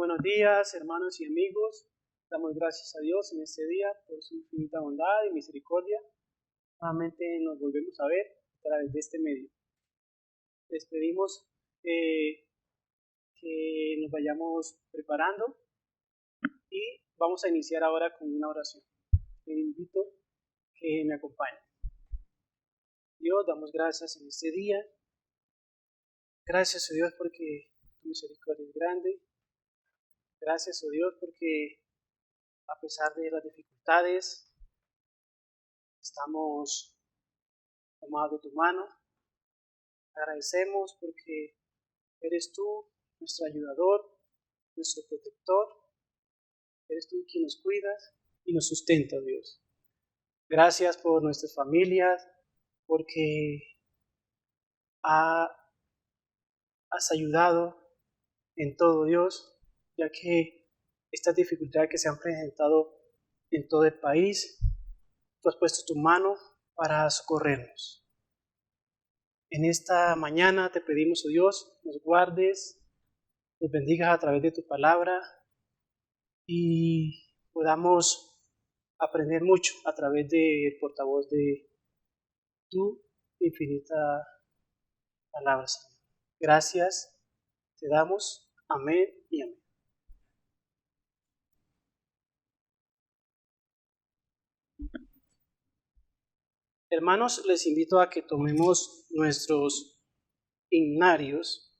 Buenos días, hermanos y amigos. Damos gracias a Dios en este día por su infinita bondad y misericordia. Nuevamente nos volvemos a ver a través de este medio. Les pedimos que nos vayamos preparando y vamos a iniciar ahora con una oración. Les invito que me acompañen. Dios, damos gracias en este día. Gracias a Dios porque tu misericordia es grande. Gracias a Dios porque a pesar de las dificultades, estamos tomados de tu mano. Agradecemos porque eres tú nuestro ayudador, nuestro protector. Eres tú quien nos cuidas y nos sustenta, Dios. Gracias por nuestras familias, porque has ayudado en todo, Dios, ya que estas dificultades que se han presentado en todo el país, tú has puesto tu mano para socorrernos. En esta mañana te pedimos, oh Dios, nos guardes, nos bendigas a través de tu palabra y podamos aprender mucho a través del portavoz de tu infinita palabra, Señor. Gracias te damos. Amén y amén. Hermanos, les invito a que tomemos nuestros himnarios.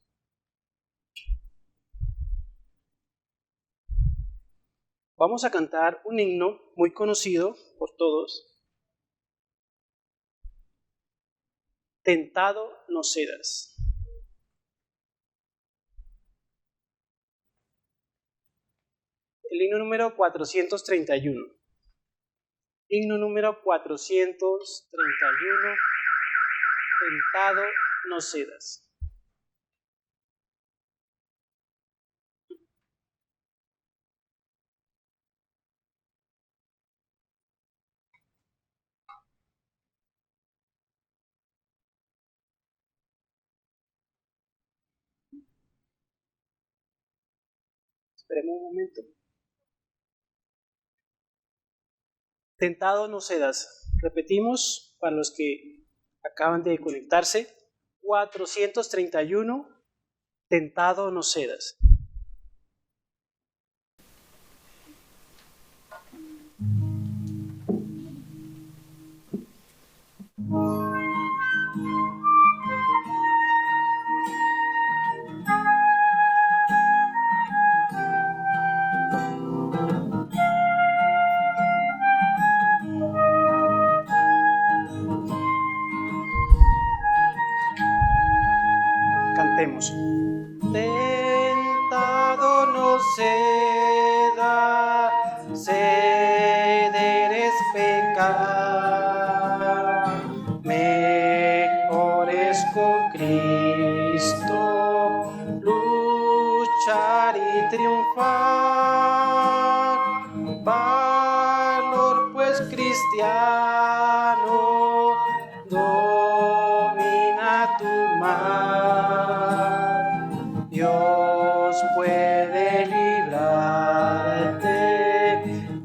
Vamos a cantar un himno muy conocido por todos. Tentado no serás. El himno número 431. Himno número 431. Tentado no serás. Esperemos un momento. Tentado no serás. Repetimos para los que acaban de conectarse. 431. Tentado no serás. Cantemos. Tentado no serás, ceder es pecar. Mejor es con Cristo luchar y triunfar. Valor pues cristiano domina tu mar. Dios puede librarte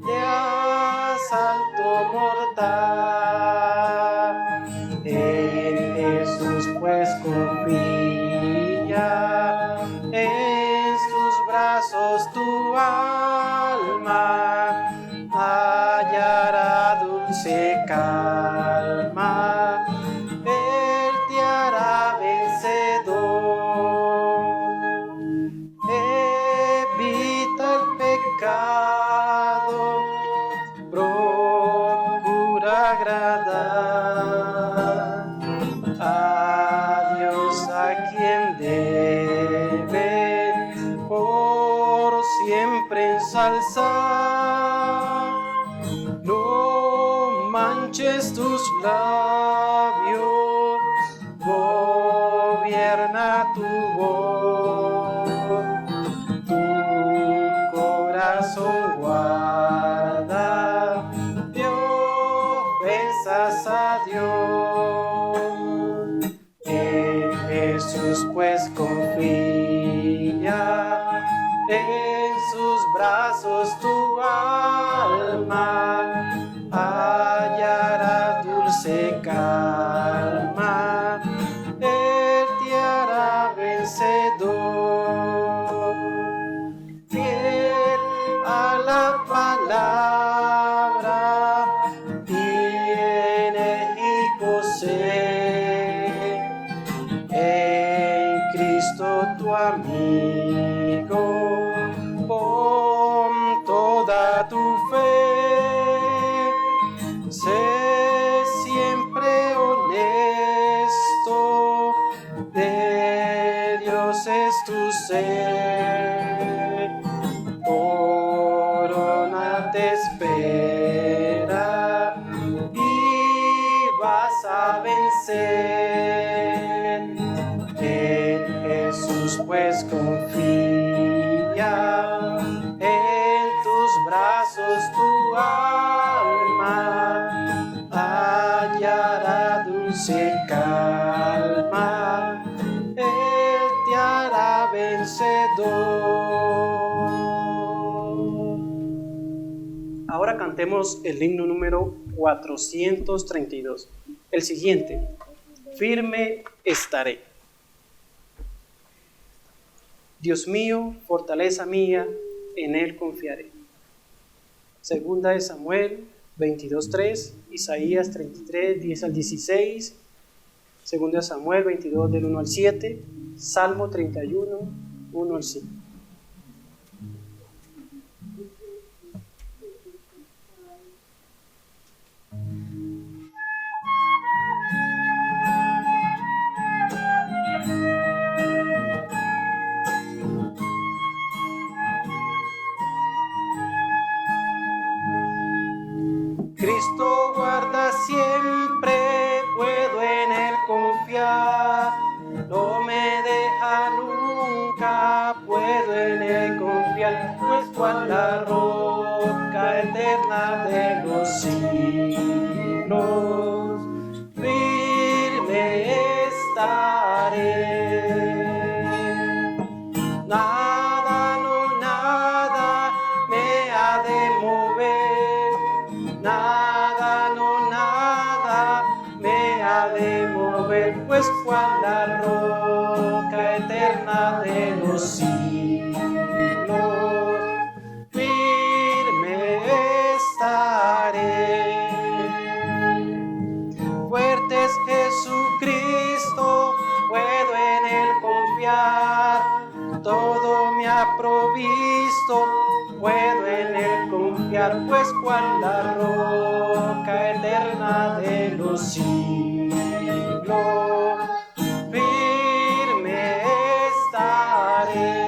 de asalto mortal. En Jesús pues confía, en sus brazos tu alma hallará dulce calma. Él te hará vencedor. Evita el pecado, procura agradar a Dios, a quien debes por siempre ensalzar. No manches tus labios, gobierna tu voz, tu corazón guarda de ofensas a Dios. En Jesús pues confía, en alma hallará dulce calma, Él te hará vencedor. Fiel a la palabra, tiene y posee en Cristo tu amigo. Pon toda tu fe, sé siempre honesto, de Dios es tu ser. Corona te espera y vas a vencer. En Jesús pues confía, en tus brazos tu alma hallará dulce calma, Él te hará vencedor. Ahora cantemos el himno número 432. El siguiente, firme estaré. Dios mío, fortaleza mía, en Él confiaré. Segunda de Samuel 22:3, Isaías 33, 10 al 16, Segunda de Samuel 22, del 1 al 7, Salmo 31, 1 al 5. Cristo guarda siempre, puedo en Él confiar, no me deja nunca, puedo en Él confiar, pues cual la roca eterna de los siglos, firme estaré. Nada, no nada me ha de mover, nada, no nada me ha de mover, pues cual la roca eterna de los siglos, firme estaré. Fuerte es Jesucristo, puedo en Él confiar, todo me ha provisto, puedo en Él confiar, pues cual la roca eterna de los siglos, firme estaré.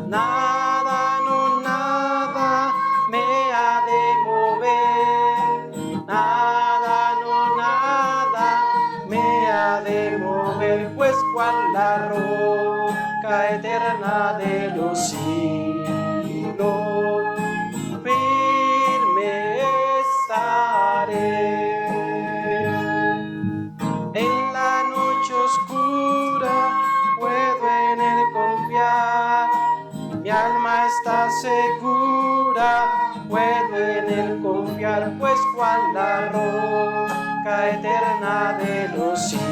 Nada, no nada me ha de mover, nada, no nada me ha de mover, pues cual la roca eterna de los siglos, firme estaré. En la noche oscura puedo en Él confiar, mi alma está segura, puedo en Él confiar, pues cual la roca eterna de los siglos,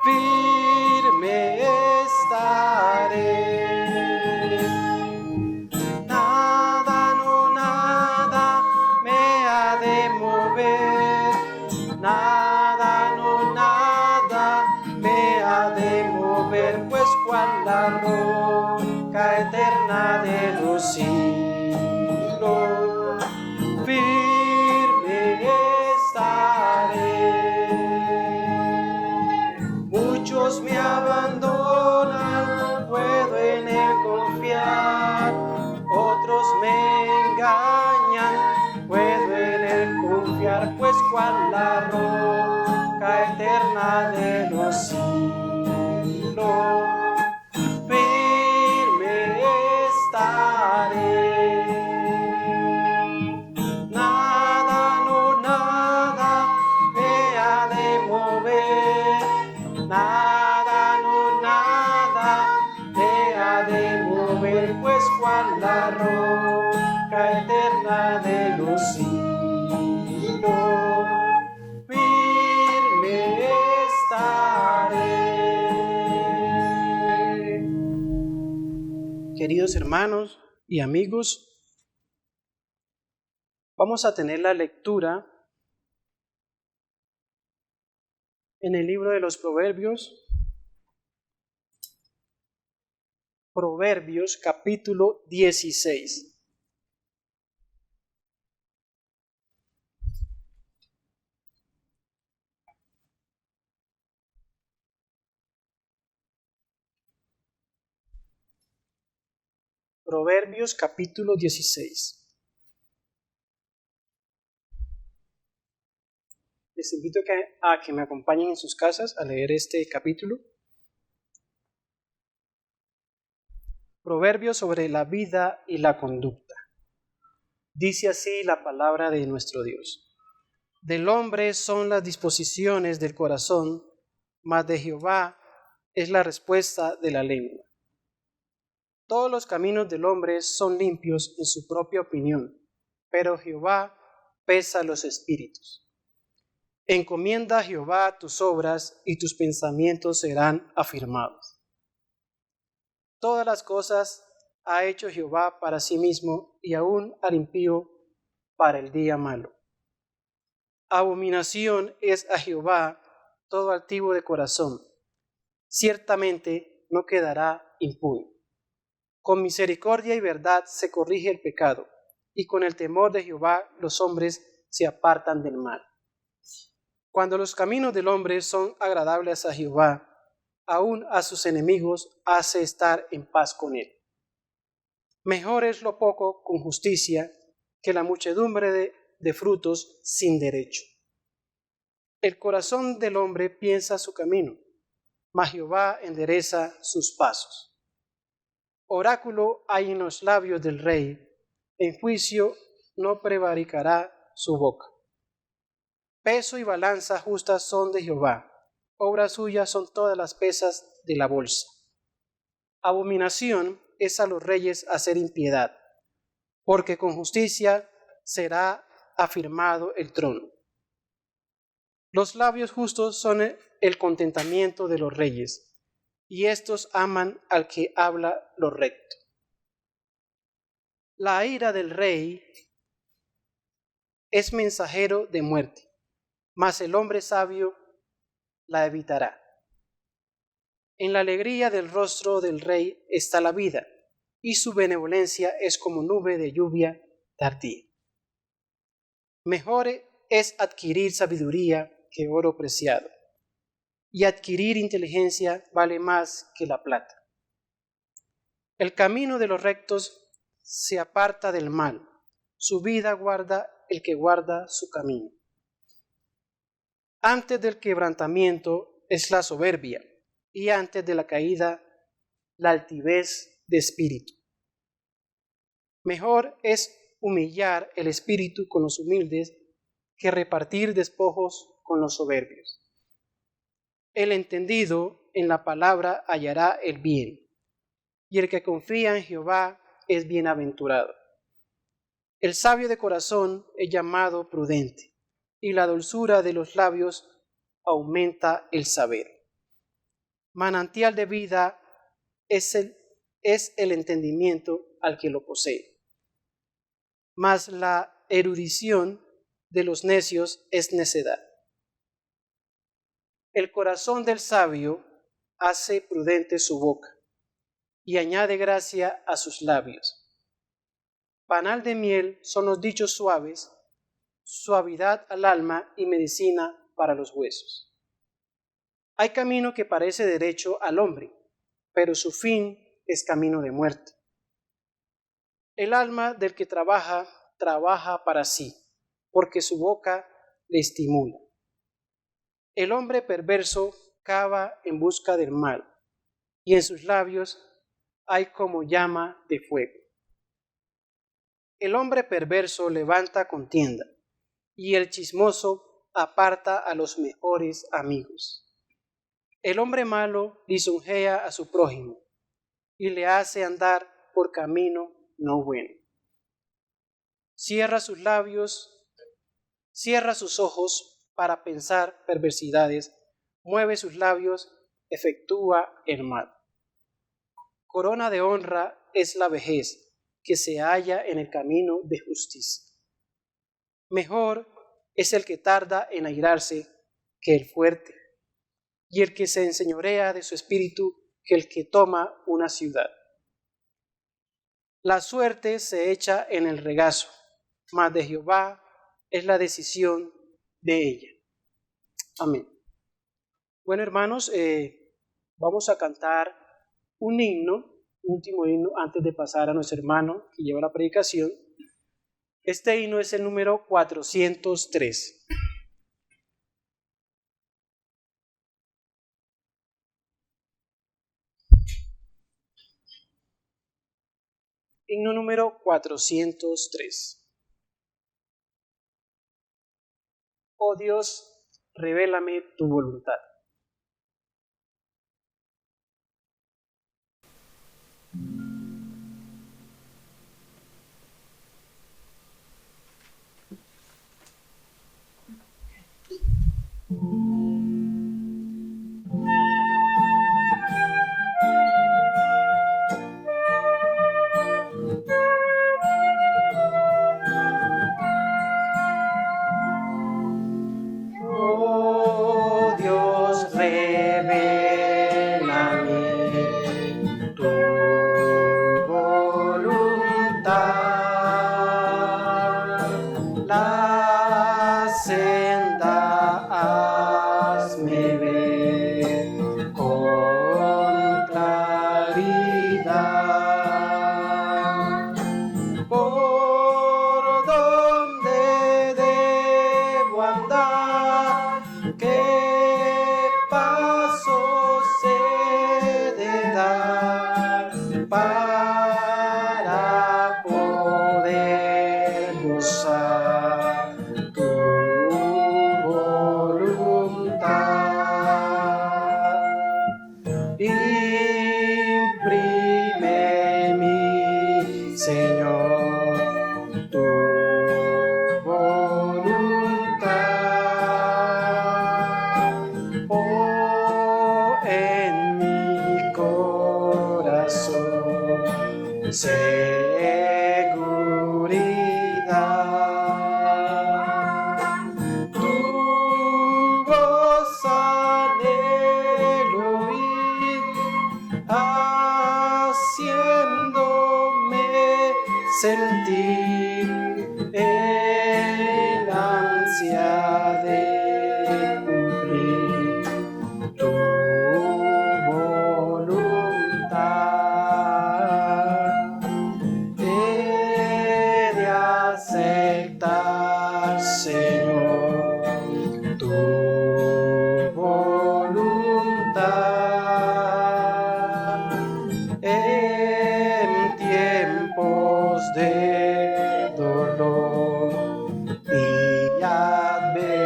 firme estaré. Nada, no nada me ha de mover, nada, no nada me ha de mover, pues cual la roca eterna de los siglos, firme estaré. Muchos me abandonan, puedo en Él confiar, otros me engañan, puedo en Él confiar, pues cual la roca eterna de los siglos, firme estaré. Nada, no nada me ha de mover, nada, no nada me ha de mover, pues pues cual la roca eterna de los siglos, firme estaré. Queridos hermanos y amigos, vamos a tener la lectura en el libro de los Proverbios, Proverbios capítulo 16. Proverbios capítulo 16. Les invito a que me acompañen en sus casas a leer este capítulo. Proverbios sobre la vida y la conducta. Dice así la palabra de nuestro Dios. Del hombre son las disposiciones del corazón, mas de Jehová es la respuesta de la lengua. Todos los caminos del hombre son limpios en su propia opinión, pero Jehová pesa los espíritus. Encomienda a Jehová tus obras y tus pensamientos serán afirmados. Todas las cosas ha hecho Jehová para sí mismo y aún al impío para el día malo. Abominación es a Jehová todo altivo de corazón. Ciertamente no quedará impune. Con misericordia y verdad se corrige el pecado, y con el temor de Jehová los hombres se apartan del mal. Cuando los caminos del hombre son agradables a Jehová, aún a sus enemigos hace estar en paz con él. Mejor es lo poco con justicia que la muchedumbre de frutos sin derecho. El corazón del hombre piensa su camino, mas Jehová endereza sus pasos. Oráculo hay en los labios del rey, en juicio no prevaricará su boca. Peso y balanza justas son de Jehová, obra suya son todas las pesas de la bolsa. Abominación es a los reyes hacer impiedad, porque con justicia será afirmado el trono. Los labios justos son el contentamiento de los reyes, y éstos aman al que habla lo recto. La ira del rey es mensajero de muerte, mas el hombre sabio la evitará. En la alegría del rostro del rey está la vida, y su benevolencia es como nube de lluvia tardía. Mejor es adquirir sabiduría que oro preciado, y adquirir inteligencia vale más que la plata. El camino de los rectos se aparta del mal, su vida guarda el que guarda su camino. Antes del quebrantamiento es la soberbia, y antes de la caída la altivez de espíritu. Mejor es humillar el espíritu con los humildes que repartir despojos con los soberbios. El entendido en la palabra hallará el bien, y el que confía en Jehová es bienaventurado. El sabio de corazón es llamado prudente, y la dulzura de los labios aumenta el saber. Manantial de vida es el entendimiento al que lo posee, mas la erudición de los necios es necedad. El corazón del sabio hace prudente su boca, y añade gracia a sus labios. Panal de miel son los dichos suaves, suavidad al alma y medicina para los huesos. Hay camino que parece derecho al hombre, pero su fin es camino de muerte. El alma del que trabaja para sí, porque su boca le estimula. El hombre perverso cava en busca del mal, y en sus labios hay como llama de fuego. El hombre perverso levanta contienda, y el chismoso aparta a los mejores amigos. El hombre malo lisonjea a su prójimo, y le hace andar por camino no bueno. Cierra sus labios, cierra sus ojos para pensar perversidades, mueve sus labios, efectúa el mal. Corona de honra es la vejez, que se halla en el camino de justicia. Mejor es el que tarda en airarse que el fuerte, y el que se enseñorea de su espíritu que el que toma una ciudad. La suerte se echa en el regazo, mas de Jehová es la decisión de ella. Amén. Bueno, hermanos, vamos a cantar un himno, un último himno, antes de pasar a nuestro hermano que lleva la predicación. Este himno es el número 403. Himno número 403. Oh Dios, revélame tu voluntad. Oh Dios, revélame tu voluntad. La senda hazme ver con claridad. Por donde debo andar, qué pasos he de dar para poder gozar tu voluntad. Imprime en mí, Señor, tu voluntad. Oh, en mi corazón seguridad. Tu voz anhelo oír, haciéndome sentir el ansia de cumplir tu voluntad. He de aceptar, Señor, tu voluntad. En tiempos de dolor y adversidad,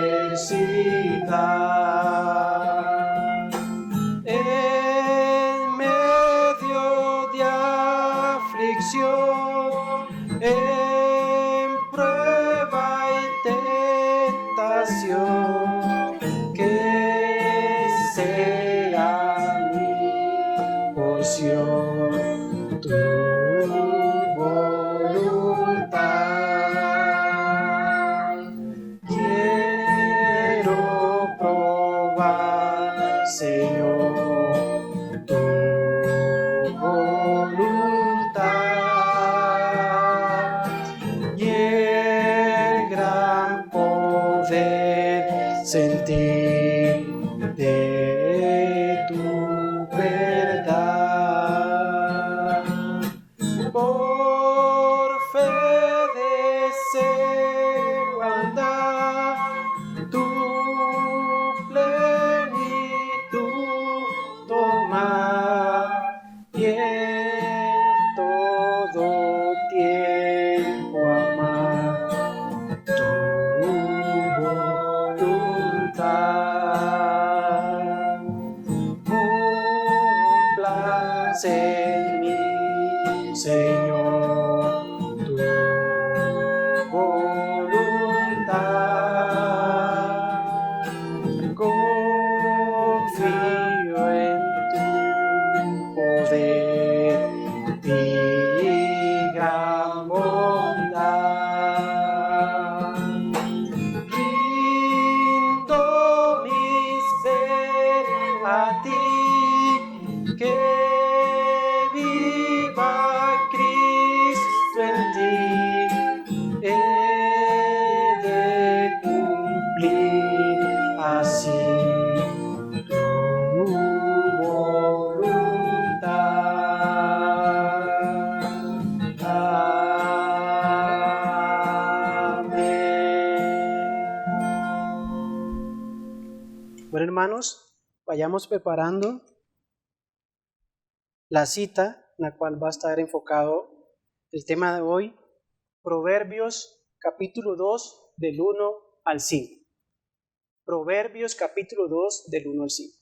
en medio de aflicción, en prueba y tentación, que sea mi porción tu voluntad. Quiero probar, Señor, tu voluntad y el gran poder sentir de tu verdad. Por fe deseo andar tu plenitud tomar y en todo tiempo amar tu voluntad. Cúmplase en mí, Señor, hermanos, vayamos preparando la cita en la cual va a estar enfocado el tema de hoy, Proverbios capítulo 2 del 1 al 5. Proverbios capítulo 2 del 1 al 5.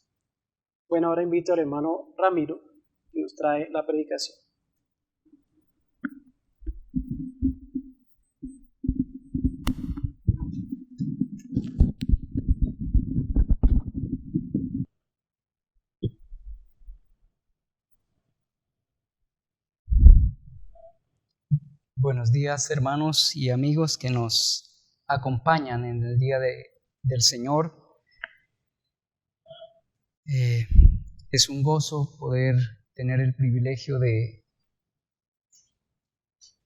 Bueno, ahora invito al hermano Ramiro que nos trae la predicación. Buenos días, hermanos y amigos que nos acompañan en el día del Señor. Es un gozo poder tener el privilegio de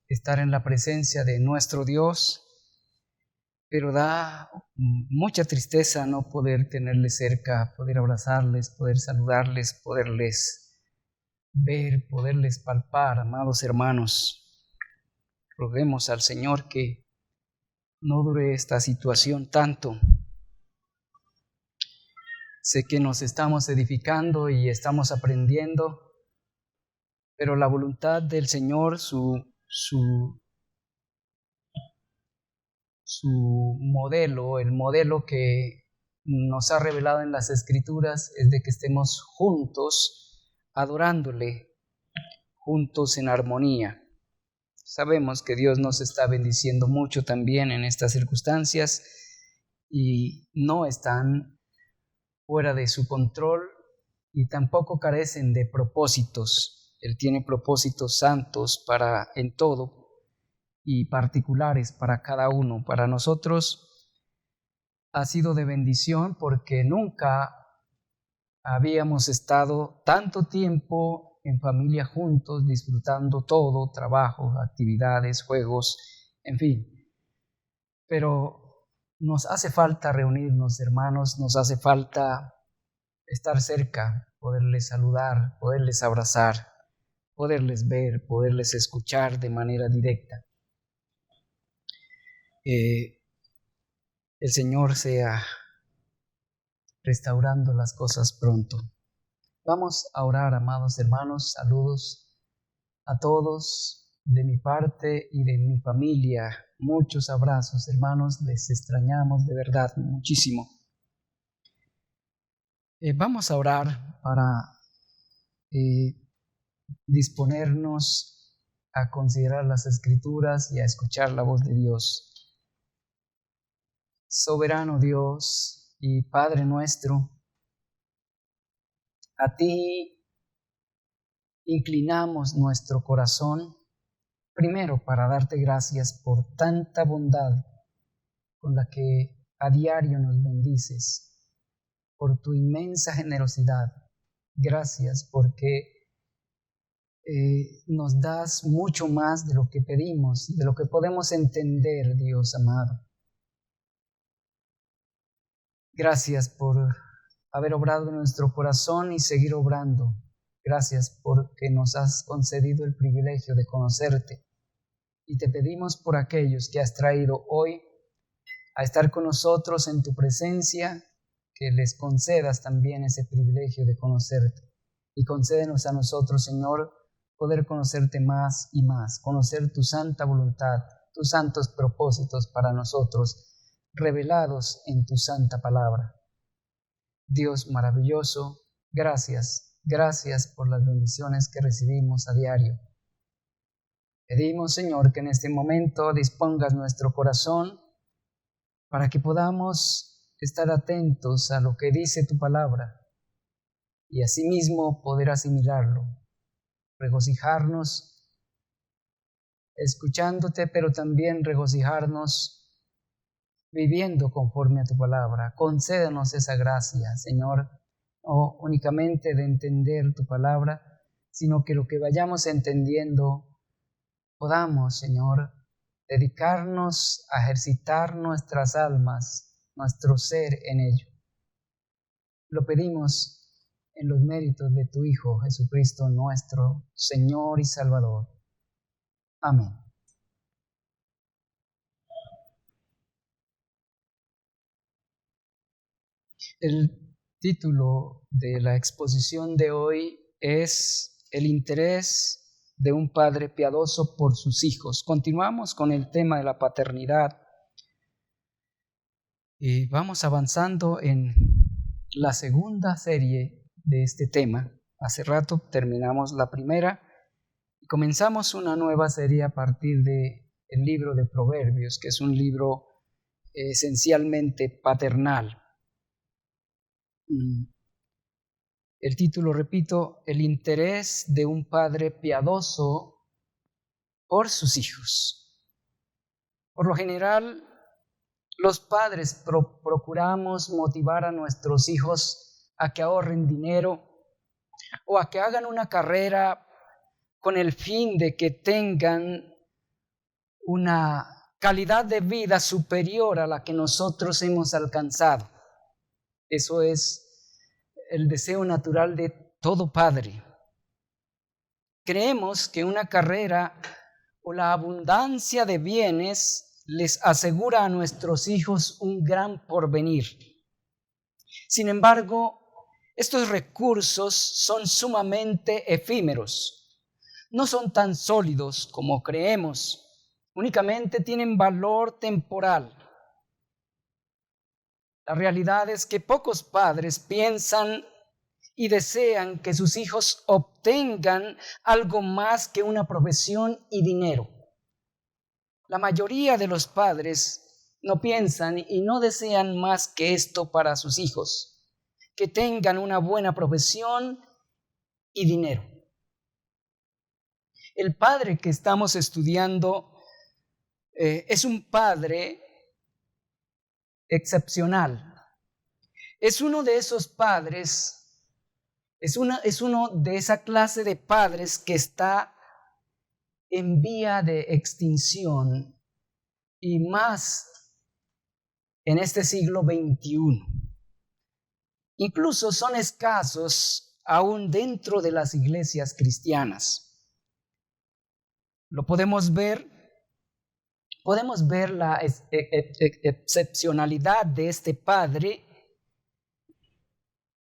estar en la presencia de nuestro Dios, pero da mucha tristeza no poder tenerles cerca, poder abrazarles, poder saludarles, poderles ver, poderles palpar, amados hermanos. Roguemos al Señor que no dure esta situación tanto. Sé que nos estamos edificando y estamos aprendiendo, pero la voluntad del Señor, su modelo, el modelo que nos ha revelado en las Escrituras es de que estemos juntos, adorándole, juntos en armonía. Sabemos que Dios nos está bendiciendo mucho también en estas circunstancias y no están fuera de su control y tampoco carecen de propósitos. Él tiene propósitos santos en todo y particulares para cada uno. Para nosotros ha sido de bendición porque nunca habíamos estado tanto tiempo en familia juntos, disfrutando todo, trabajo, actividades, juegos, en fin. Pero nos hace falta reunirnos, hermanos, nos hace falta estar cerca, poderles saludar, poderles abrazar, poderles ver, poderles escuchar de manera directa. El Señor sea restaurando las cosas pronto. Vamos a orar, amados hermanos. Saludos a todos de mi parte y de mi familia. Muchos abrazos, hermanos. Les extrañamos de verdad muchísimo. Vamos a orar para disponernos a considerar las Escrituras y a escuchar la voz de Dios. Soberano Dios y Padre nuestro, a ti inclinamos nuestro corazón, primero para darte gracias por tanta bondad con la que a diario nos bendices, por tu inmensa generosidad. Gracias porque nos das mucho más de lo que pedimos y de lo que podemos entender, Dios amado. Gracias por haber obrado en nuestro corazón y seguir obrando. Gracias porque nos has concedido el privilegio de conocerte. Y te pedimos por aquellos que has traído hoy a estar con nosotros en tu presencia, que les concedas también ese privilegio de conocerte. Y concédenos a nosotros, Señor, poder conocerte más y más, conocer tu santa voluntad, tus santos propósitos para nosotros, revelados en tu santa palabra. Dios maravilloso, gracias por las bendiciones que recibimos a diario. Pedimos, Señor, que en este momento dispongas nuestro corazón para que podamos estar atentos a lo que dice tu palabra y asimismo poder asimilarlo, regocijarnos escuchándote, pero también regocijarnos viviendo conforme a tu palabra. Concédenos esa gracia, Señor, no únicamente de entender tu palabra, sino que lo que vayamos entendiendo podamos, Señor, dedicarnos a ejercitar nuestras almas, nuestro ser en ello. Lo pedimos en los méritos de tu Hijo Jesucristo, nuestro Señor y Salvador. Amén. El título de la exposición de hoy es El interés de un padre piadoso por sus hijos. Continuamos con el tema de la paternidad y vamos avanzando en la segunda serie de este tema. Hace rato terminamos la primera y comenzamos una nueva serie a partir del libro de Proverbios, que es un libro esencialmente paternal. El título, repito, El interés de un padre piadoso por sus hijos. Por lo general, los padres procuramos motivar a nuestros hijos a que ahorren dinero o a que hagan una carrera con el fin de que tengan una calidad de vida superior a la que nosotros hemos alcanzado. Eso es el deseo natural de todo padre. Creemos que una carrera o la abundancia de bienes les asegura a nuestros hijos un gran porvenir. Sin embargo, estos recursos son sumamente efímeros. No son tan sólidos como creemos. Únicamente tienen valor temporal. La realidad es que pocos padres piensan y desean que sus hijos obtengan algo más que una profesión y dinero. La mayoría de los padres no piensan y no desean más que esto para sus hijos, que tengan una buena profesión y dinero. El padre que estamos estudiando es un padre excepcional. Es uno de esos padres, es uno de esa clase de padres que está en vía de extinción y más en este siglo XXI. Incluso son escasos aún dentro de las iglesias cristianas. Lo podemos ver la excepcionalidad de este padre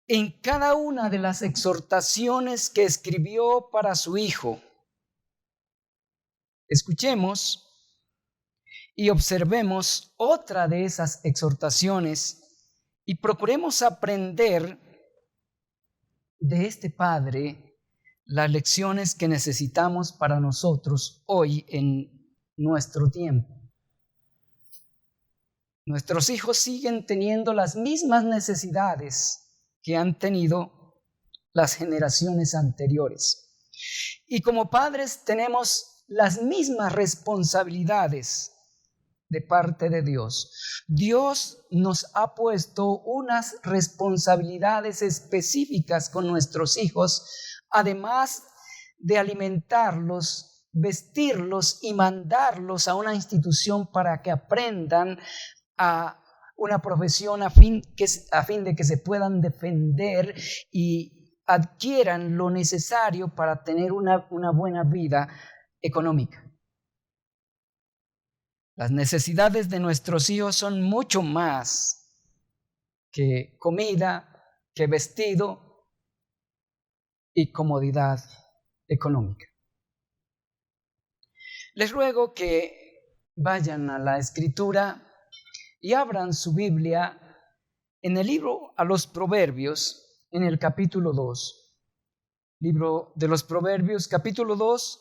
en cada una de las exhortaciones que escribió para su hijo. Escuchemos y observemos otra de esas exhortaciones y procuremos aprender de este padre las lecciones que necesitamos para nosotros hoy en nuestro tiempo. Nuestros hijos siguen teniendo las mismas necesidades que han tenido las generaciones anteriores. Y como padres tenemos las mismas responsabilidades de parte de Dios. Dios nos ha puesto unas responsabilidades específicas con nuestros hijos, además de alimentarlos, vestirlos y mandarlos a una institución para que aprendan a una profesión a fin de que se puedan defender y adquieran lo necesario para tener una buena vida económica. Las necesidades de nuestros hijos son mucho más que comida, que vestido y comodidad económica. Les ruego que vayan a la Escritura y abran su Biblia en el libro a los Proverbios, en el capítulo 2. Libro de los Proverbios, capítulo 2,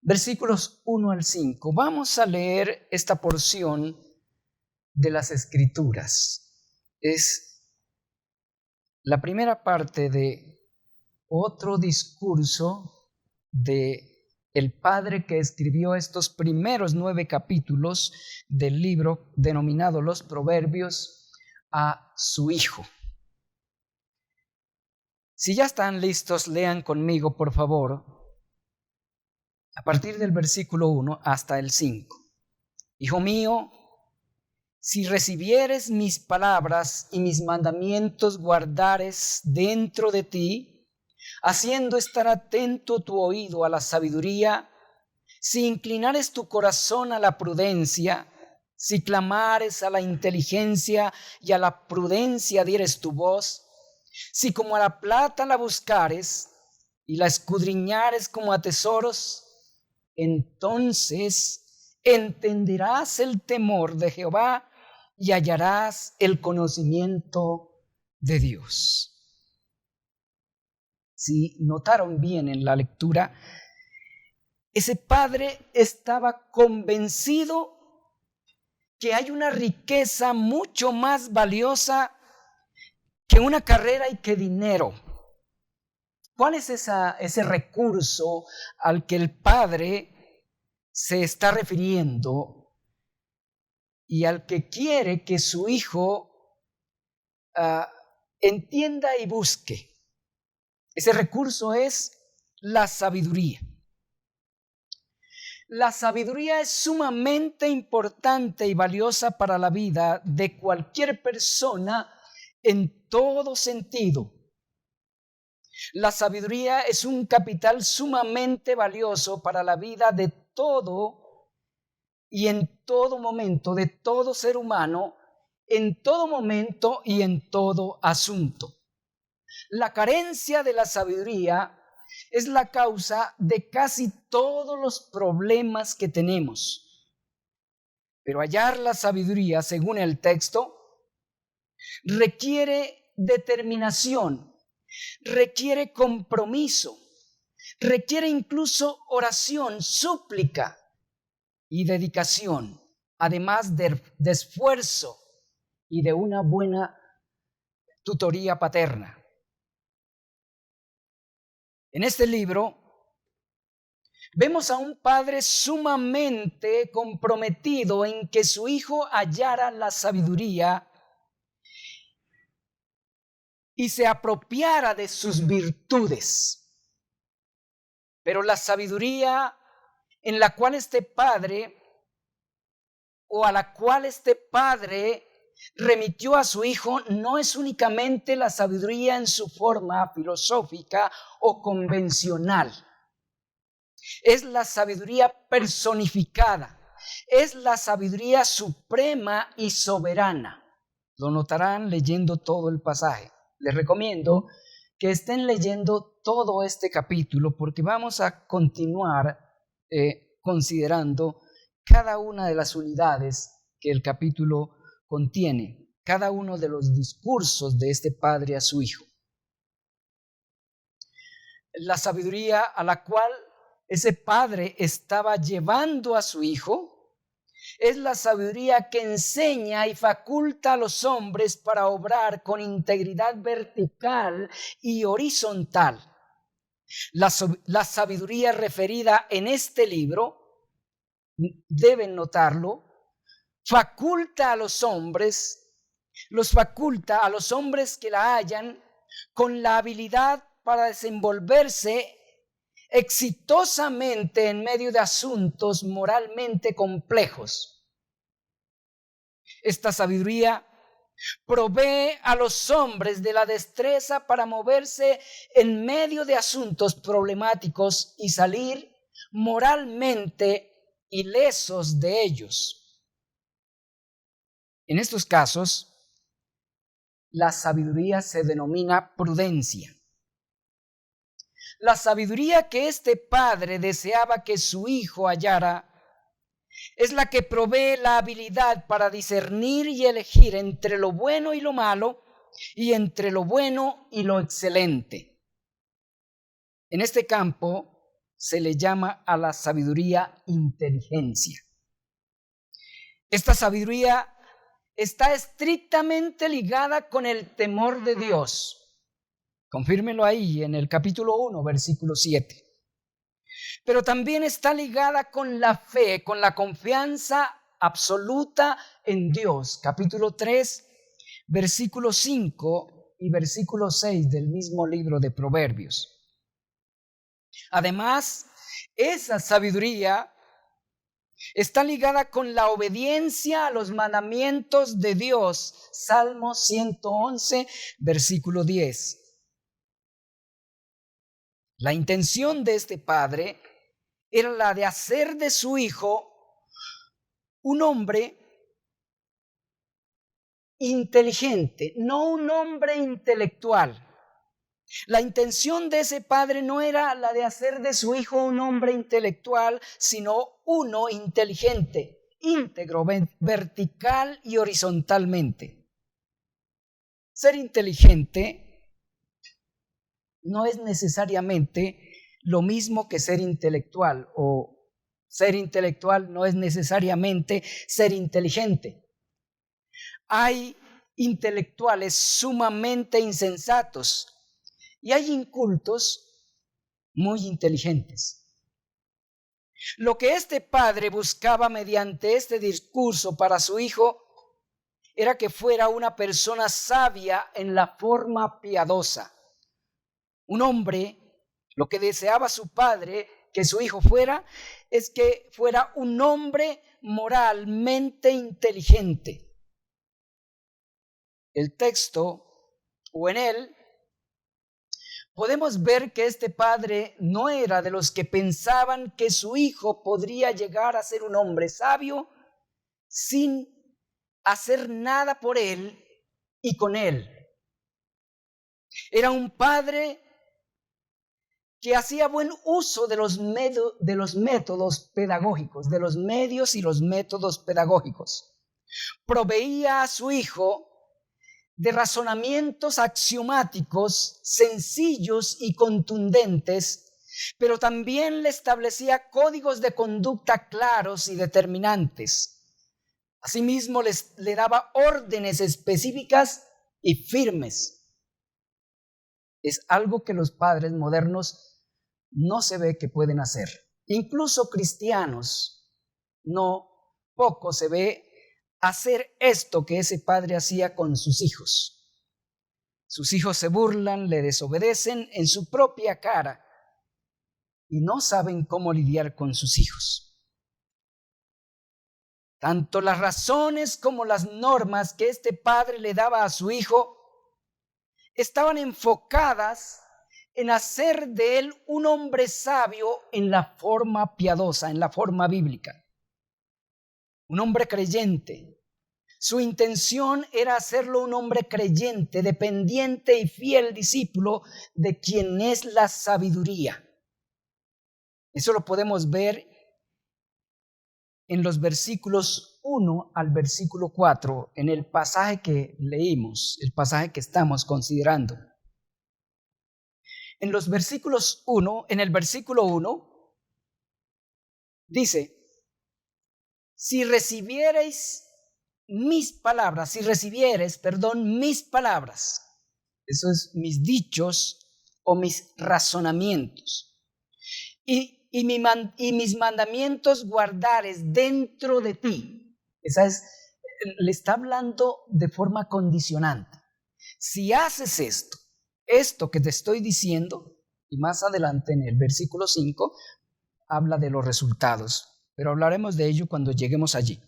versículos 1 al 5. Vamos a leer esta porción de las Escrituras. Es la primera parte de otro discurso de el padre que escribió estos primeros 9 capítulos del libro denominado Los Proverbios a su hijo. Si ya están listos, lean conmigo, por favor, a partir del versículo 1 hasta el 5. Hijo mío, si recibieres mis palabras y mis mandamientos guardares dentro de ti, haciendo estar atento tu oído a la sabiduría, si inclinares tu corazón a la prudencia, si clamares a la inteligencia y a la prudencia dieres tu voz, Si como a la plata la buscares y la escudriñares como a tesoros, entonces entenderás el temor de Jehová y hallarás el conocimiento de Dios. Si notaron bien en la lectura, ese padre estaba convencido que hay una riqueza mucho más valiosa que una carrera y que dinero. ¿Cuál es ese recurso al que el padre se está refiriendo y al que quiere que su hijo entienda y busque? Ese recurso es la sabiduría. La sabiduría es sumamente importante y valiosa para la vida de cualquier persona en todo sentido. La sabiduría es un capital sumamente valioso para la vida de todo y en todo momento, de todo ser humano, en todo momento y en todo asunto. La carencia de la sabiduría es la causa de casi todos los problemas que tenemos. Pero hallar la sabiduría, según el texto, requiere determinación, requiere compromiso, requiere incluso oración, súplica y dedicación, además de esfuerzo y de una buena tutoría paterna. En este libro vemos a un padre sumamente comprometido en que su hijo hallara la sabiduría y se apropiara de sus virtudes. Pero la sabiduría en la cual este padre o a la cual este padre remitió a su hijo no es únicamente la sabiduría en su forma filosófica o convencional. Es la sabiduría personificada, es la sabiduría suprema y soberana. Lo notarán leyendo todo el pasaje. Les recomiendo que estén leyendo todo este capítulo porque vamos a continuar considerando cada una de las unidades que el capítulo contiene, cada uno de los discursos de este padre a su hijo. La sabiduría a la cual ese padre estaba llevando a su hijo es la sabiduría que enseña y faculta a los hombres para obrar con integridad vertical y horizontal. La sabiduría referida en este libro, deben notarlo, faculta a los hombres que la hallan con la habilidad para desenvolverse exitosamente en medio de asuntos moralmente complejos. Esta sabiduría provee a los hombres de la destreza para moverse en medio de asuntos problemáticos y salir moralmente ilesos de ellos. En estos casos, la sabiduría se denomina prudencia. La sabiduría que este padre deseaba que su hijo hallara es la que provee la habilidad para discernir y elegir entre lo bueno y lo malo y entre lo bueno y lo excelente. En este campo se le llama a la sabiduría inteligencia. Esta sabiduría está estrictamente ligada con el temor de Dios. Confírmelo ahí en el capítulo 1, versículo 7. Pero también está ligada con la fe, con la confianza absoluta en Dios. Capítulo 3, versículo 5 y versículo 6 del mismo libro de Proverbios. Además, esa sabiduría está ligada con la obediencia a los mandamientos de Dios. Salmo 111, versículo 10. La intención de este padre era la de hacer de su hijo un hombre inteligente, no un hombre intelectual. La intención de ese padre no era la de hacer de su hijo un hombre intelectual, sino uno inteligente, íntegro, vertical y horizontalmente. Ser inteligente no es necesariamente lo mismo que ser intelectual, o ser intelectual no es necesariamente ser inteligente. Hay intelectuales sumamente insensatos y hay incultos muy inteligentes. Lo que este padre buscaba mediante este discurso para su hijo era que fuera una persona sabia en la forma piadosa. Un hombre, lo que deseaba su padre que su hijo fuera, es que fuera un hombre moralmente inteligente. El texto, o en él, podemos ver que este padre no era de los que pensaban que su hijo podría llegar a ser un hombre sabio sin hacer nada por él y con él. Era un padre que hacía buen uso de los métodos pedagógicos, de los medios y los métodos pedagógicos. Proveía a su hijo de razonamientos axiomáticos sencillos y contundentes, pero también le establecía códigos de conducta claros y determinantes. Asimismo, le daba órdenes específicas y firmes. Es algo que los padres modernos no se ve que pueden hacer. Incluso cristianos, no poco se ve hacer esto que ese padre hacía con sus hijos. Sus hijos se burlan, le desobedecen en su propia cara y no saben cómo lidiar con sus hijos. Tanto las razones como las normas que este padre le daba a su hijo estaban enfocadas en hacer de él un hombre sabio en la forma piadosa, en la forma bíblica. Un hombre creyente. Su intención era hacerlo un hombre creyente, dependiente y fiel discípulo de quien es la sabiduría. Eso lo podemos ver en los versículos 1 al versículo 4, en el pasaje que leímos, el pasaje que estamos considerando. En los versículos 1, en el versículo 1, dice: si recibieres mis palabras, eso es mis dichos o mis razonamientos, y mis mandamientos guardares dentro de ti. Le está hablando de forma condicionante. Si haces esto que te estoy diciendo, y más adelante en el versículo 5 habla de los resultados, pero hablaremos de ello cuando lleguemos allí.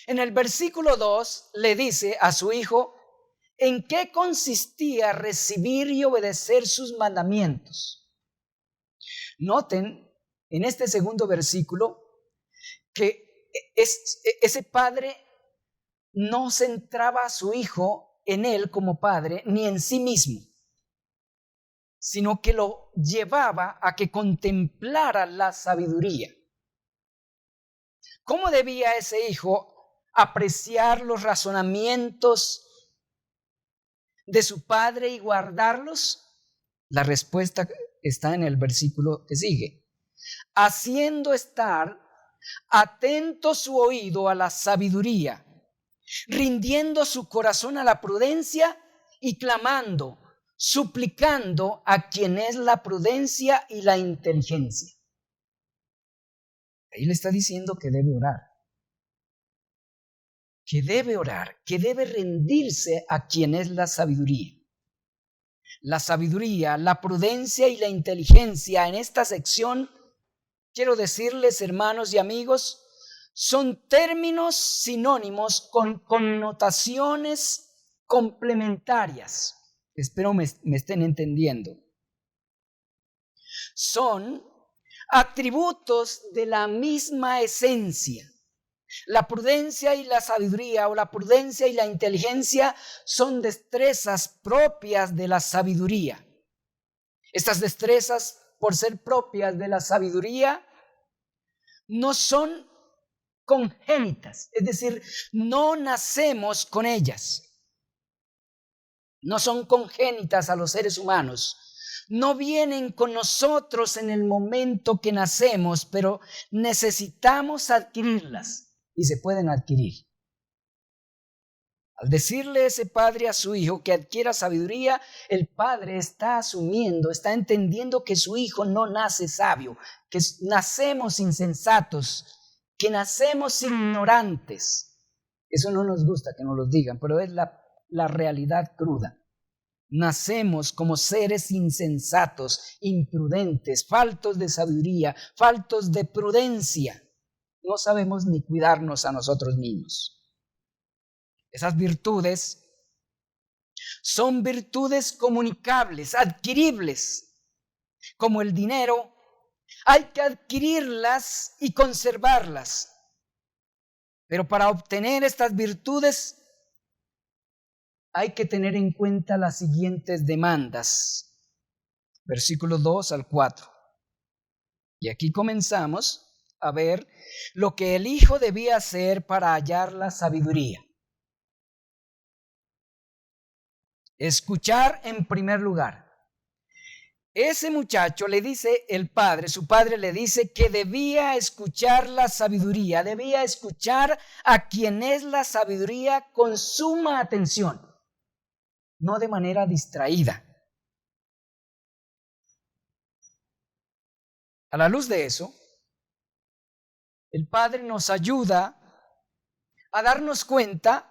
En el versículo 2 le dice a su hijo en qué consistía recibir y obedecer sus mandamientos. Noten en este segundo versículo que ese padre no centraba a su hijo en él como padre ni en sí mismo, sino que lo llevaba a que contemplara la sabiduría. ¿Cómo debía ese hijo apreciar los razonamientos de su padre y guardarlos? La respuesta está en el versículo que sigue. Haciendo estar atento su oído a la sabiduría, rindiendo su corazón a la prudencia y clamando, suplicando a quien es la prudencia y la inteligencia. Ahí le está diciendo que debe orar, que debe rendirse a quien es la sabiduría. La sabiduría, la prudencia y la inteligencia en esta sección, quiero decirles, hermanos y amigos, son términos sinónimos con connotaciones complementarias. Espero me estén entendiendo. Son atributos de la misma esencia. La prudencia y la sabiduría, o la prudencia y la inteligencia, son destrezas propias de la sabiduría. Estas destrezas, por ser propias de la sabiduría, no son congénitas, es decir, no nacemos con ellas. No son congénitas a los seres humanos. No vienen con nosotros en el momento que nacemos, pero necesitamos adquirirlas. Y se pueden adquirir. Al decirle ese padre a su hijo que adquiera sabiduría, el padre está asumiendo, está entendiendo que su hijo no nace sabio, que nacemos insensatos, que nacemos ignorantes. Eso no nos gusta que nos lo digan, pero es la realidad cruda. Nacemos como seres insensatos, imprudentes, faltos de sabiduría, faltos de prudencia. No sabemos ni cuidarnos a nosotros mismos. Esas virtudes son virtudes comunicables, adquiribles. Como el dinero, hay que adquirirlas y conservarlas. Pero para obtener estas virtudes hay que tener en cuenta las siguientes demandas. Versículos 2 al 4. Y aquí comenzamos a ver lo que el hijo debía hacer para hallar la sabiduría. Escuchar en primer lugar. Ese muchacho le dice el padre, su padre le dice que debía escuchar la sabiduría, debía escuchar a quien es la sabiduría con suma atención, no de manera distraída. A la luz de eso, el Padre nos ayuda a darnos cuenta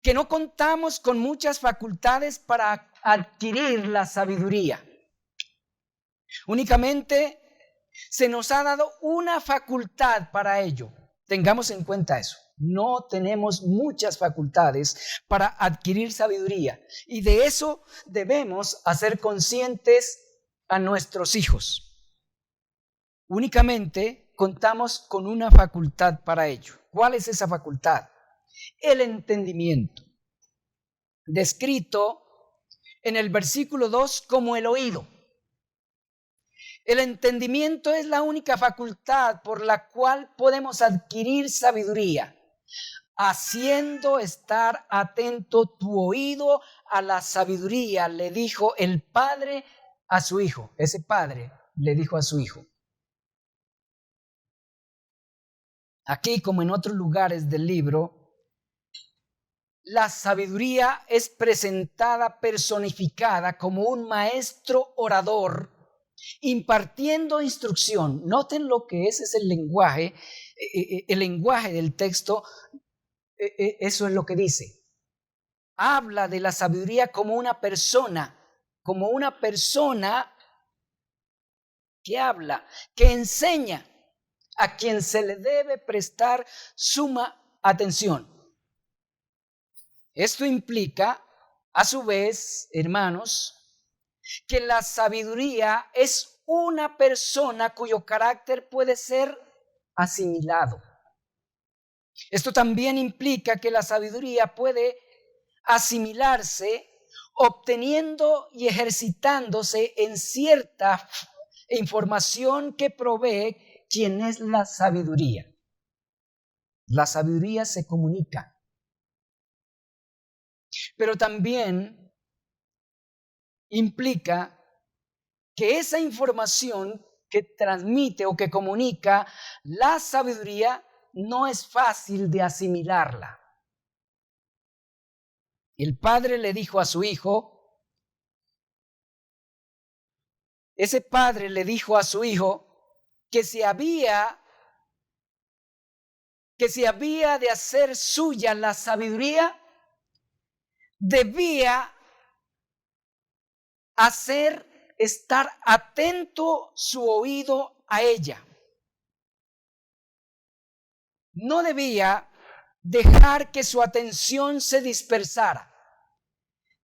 que no contamos con muchas facultades para adquirir la sabiduría. Únicamente se nos ha dado una facultad para ello. Tengamos en cuenta eso. No tenemos muchas facultades para adquirir sabiduría. Y de eso debemos hacer conscientes a nuestros hijos. Únicamente contamos con una facultad para ello. ¿Cuál es esa facultad? El entendimiento, descrito en el versículo 2 como el oído. El entendimiento es la única facultad por la cual podemos adquirir sabiduría, haciendo estar atento tu oído a la sabiduría, le dijo el padre a su hijo. Ese padre le dijo a su hijo. Aquí, como en otros lugares del libro, la sabiduría es presentada personificada como un maestro orador impartiendo instrucción. Noten lo que ese es el lenguaje del texto. Eso es lo que dice. Habla de la sabiduría como una persona que habla, que enseña, a quien se le debe prestar suma atención. Esto implica, a su vez, hermanos, que la sabiduría es una persona cuyo carácter puede ser asimilado. Esto también implica que la sabiduría puede asimilarse obteniendo y ejercitándose en cierta información que provee quien es la sabiduría. La sabiduría se comunica. Pero también implica que esa información que transmite o que comunica la sabiduría no es fácil de asimilarla. El padre le dijo a su hijo, ese padre le dijo a su hijo que si había de hacer suya la sabiduría, debía estar atento su oído a ella. No debía dejar que su atención se dispersara.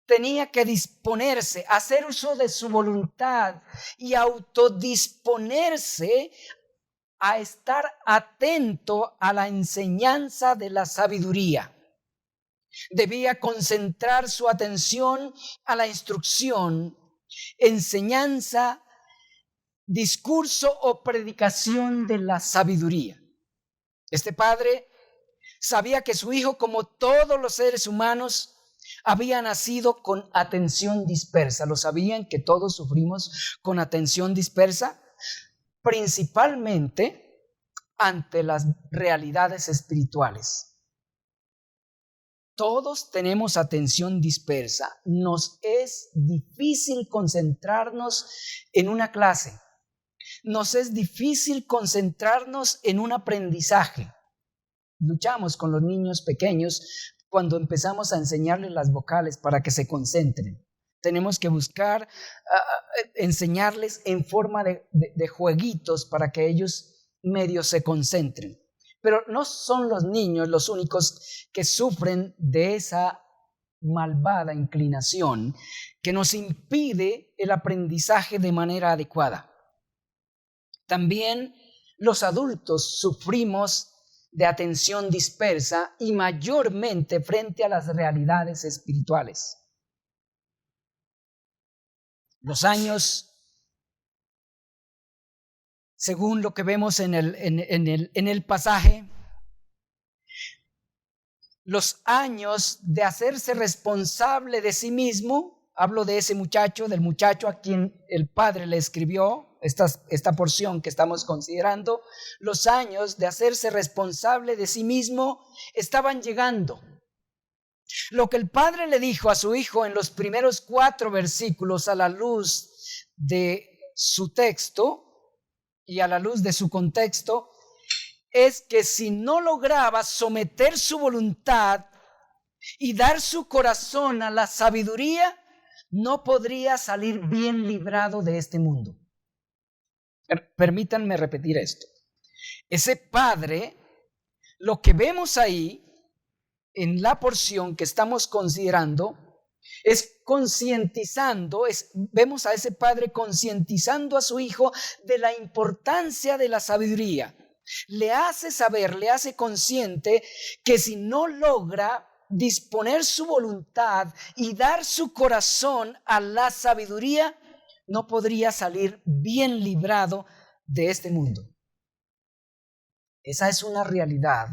Tenía que disponerse, hacer uso de su voluntad y autodisponerse a estar atento a la enseñanza de la sabiduría. Debía concentrar su atención a la instrucción, enseñanza, discurso o predicación de la sabiduría. Este padre sabía que su hijo, como todos los seres humanos, había nacido con atención dispersa. ¿Lo sabían que todos sufrimos con atención dispersa? Principalmente ante las realidades espirituales. Todos tenemos atención dispersa. Nos es difícil concentrarnos en una clase. Nos es difícil concentrarnos en un aprendizaje. Luchamos con los niños pequeños cuando empezamos a enseñarles las vocales para que se concentren. Tenemos que buscar enseñarles en forma de jueguitos para que ellos medio se concentren. Pero no son los niños los únicos que sufren de esa malvada inclinación que nos impide el aprendizaje de manera adecuada. También los adultos sufrimos de atención dispersa y mayormente frente a las realidades espirituales. Los años, según lo que vemos en el pasaje, los años de hacerse responsable de sí mismo, hablo de ese muchacho, del muchacho a quien el padre le escribió esta porción que estamos considerando, los años de hacerse responsable de sí mismo estaban llegando. Lo que el padre le dijo a su hijo en los primeros 4 versículos a la luz de su texto y a la luz de su contexto es que si no lograba someter su voluntad y dar su corazón a la sabiduría, no podría salir bien librado de este mundo. Permítanme repetir esto. Ese padre, lo que vemos ahí en la porción que estamos considerando, es concientizando, vemos a ese padre concientizando a su hijo de la importancia de la sabiduría. Le hace saber, le hace consciente que si no logra disponer su voluntad y dar su corazón a la sabiduría, no podría salir bien librado de este mundo. Esa es una realidad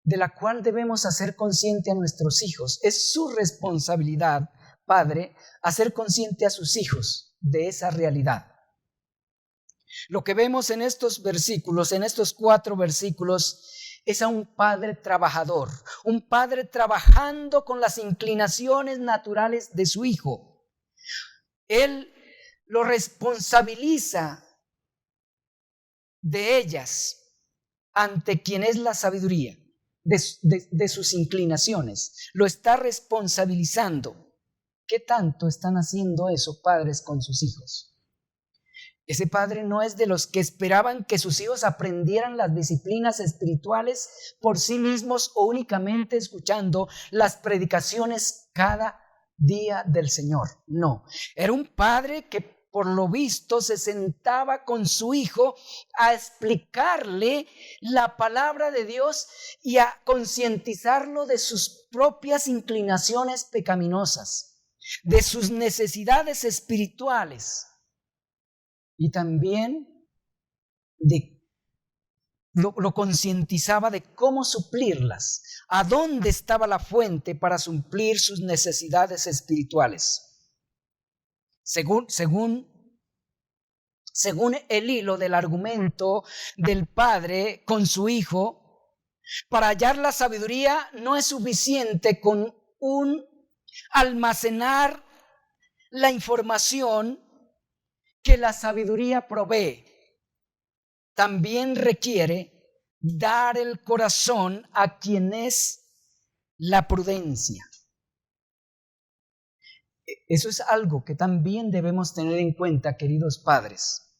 de la cual debemos hacer consciente a nuestros hijos. Es su responsabilidad, padre, hacer consciente a sus hijos de esa realidad. Lo que vemos en estos versículos, en estos 4 versículos, es a un padre trabajador, un padre trabajando con las inclinaciones naturales de su hijo. Él lo responsabiliza de ellas ante quien es la sabiduría, de sus inclinaciones. Lo está responsabilizando. ¿Qué tanto están haciendo eso padres con sus hijos? Ese padre no es de los que esperaban que sus hijos aprendieran las disciplinas espirituales por sí mismos o únicamente escuchando las predicaciones cada día del Señor. No, era un padre que por lo visto se sentaba con su hijo a explicarle la palabra de Dios y a concientizarlo de sus propias inclinaciones pecaminosas, de sus necesidades espirituales. Y también lo concientizaba de cómo suplirlas, a dónde estaba la fuente para suplir sus necesidades espirituales. Según el hilo del argumento del padre con su hijo, para hallar la sabiduría no es suficiente con almacenar la información que la sabiduría provee. También requiere dar el corazón a quien es la prudencia. Eso es algo que también debemos tener en cuenta, queridos padres.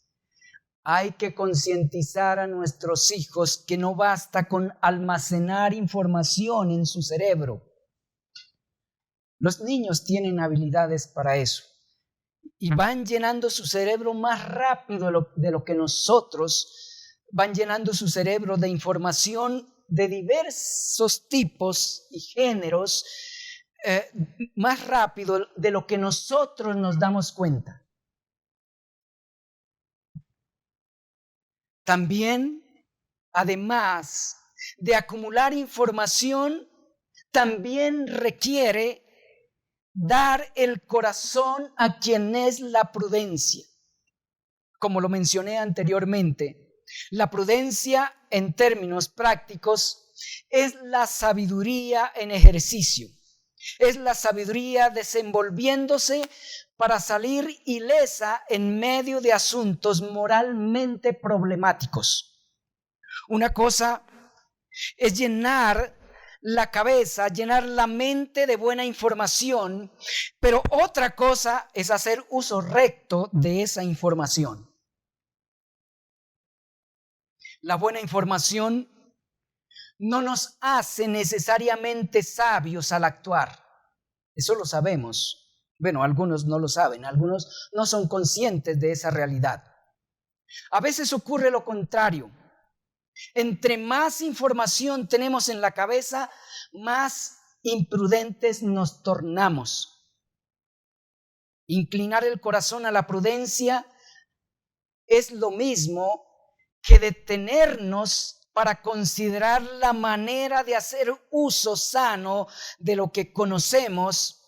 Hay que concientizar a nuestros hijos que no basta con almacenar información en su cerebro. Los niños tienen habilidades para eso y van llenando su cerebro más rápido de lo que nosotros van llenando su cerebro de información de diversos tipos y géneros más rápido de lo que nosotros nos damos cuenta. También, además de acumular información, también requiere dar el corazón a quien es la prudencia. Como lo mencioné anteriormente, la prudencia en términos prácticos es la sabiduría en ejercicio. Es la sabiduría desenvolviéndose para salir ilesa en medio de asuntos moralmente problemáticos. Una cosa es llenar la cabeza, llenar la mente de buena información, pero otra cosa es hacer uso recto de esa información. La buena información no nos hace necesariamente sabios al actuar. Eso lo sabemos. Bueno, algunos no lo saben, algunos no son conscientes de esa realidad. A veces ocurre lo contrario. Entre más información tenemos en la cabeza, más imprudentes nos tornamos. Inclinar el corazón a la prudencia es lo mismo que detenernos para considerar la manera de hacer uso sano de lo que conocemos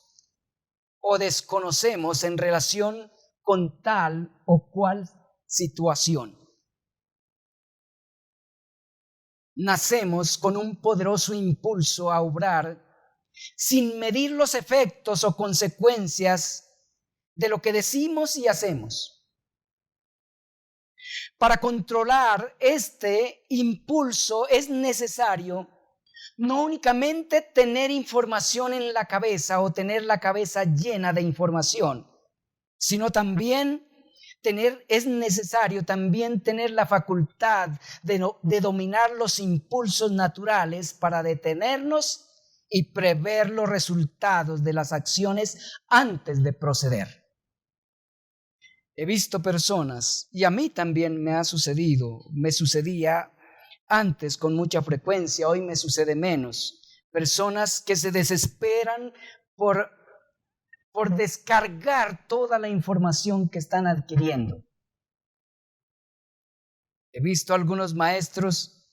o desconocemos en relación con tal o cual situación. Nacemos con un poderoso impulso a obrar sin medir los efectos o consecuencias de lo que decimos y hacemos. Para controlar este impulso es necesario no únicamente tener información en la cabeza o tener la cabeza llena de información, sino también es necesario también tener la facultad de dominar los impulsos naturales para detenernos y prever los resultados de las acciones antes de proceder. He visto personas, y a mí también me sucedía antes con mucha frecuencia, hoy me sucede menos, personas que se desesperan por descargar toda la información que están adquiriendo. He visto algunos maestros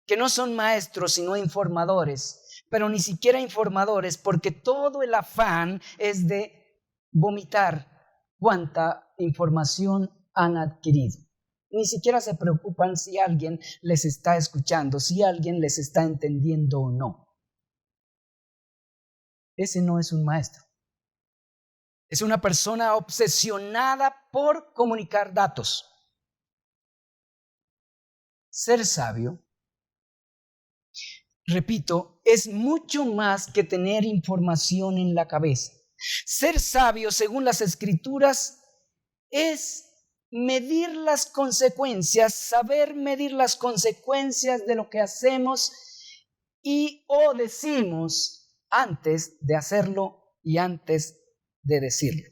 que no son maestros sino informadores, pero ni siquiera informadores porque todo el afán es de vomitar cuánta información han adquirido. Ni siquiera se preocupan si alguien les está escuchando, si alguien les está entendiendo o no. Ese no es un maestro. Es una persona obsesionada por comunicar datos. Ser sabio, repito, es mucho más que tener información en la cabeza. Ser sabio, según las Escrituras, es medir las consecuencias, saber medir las consecuencias de lo que hacemos y o decimos antes de hacerlo y antes de decirlo.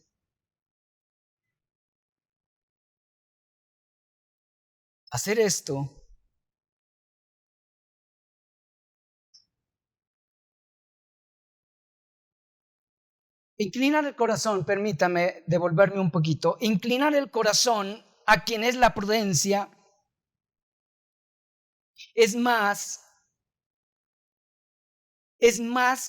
Hacer esto inclinar el corazón, permítame devolverme un poquito, inclinar el corazón a quien es la prudencia es más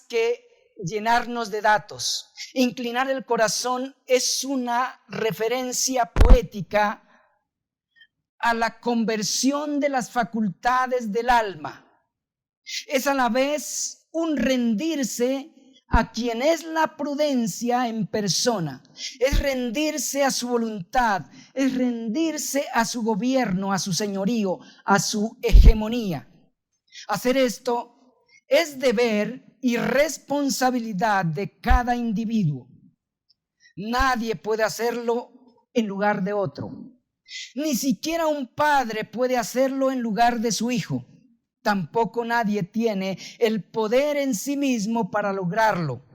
que llenarnos de datos. Inclinar el corazón es una referencia poética a la conversión de las facultades del alma. Es a la vez un rendirse a quien es la prudencia en persona. Es rendirse a su voluntad, es rendirse a su gobierno, a su señorío, a su hegemonía. Hacer esto es deber y responsabilidad de cada individuo. Nadie puede hacerlo en lugar de otro. Ni siquiera un padre puede hacerlo en lugar de su hijo. Tampoco nadie tiene el poder en sí mismo para lograrlo.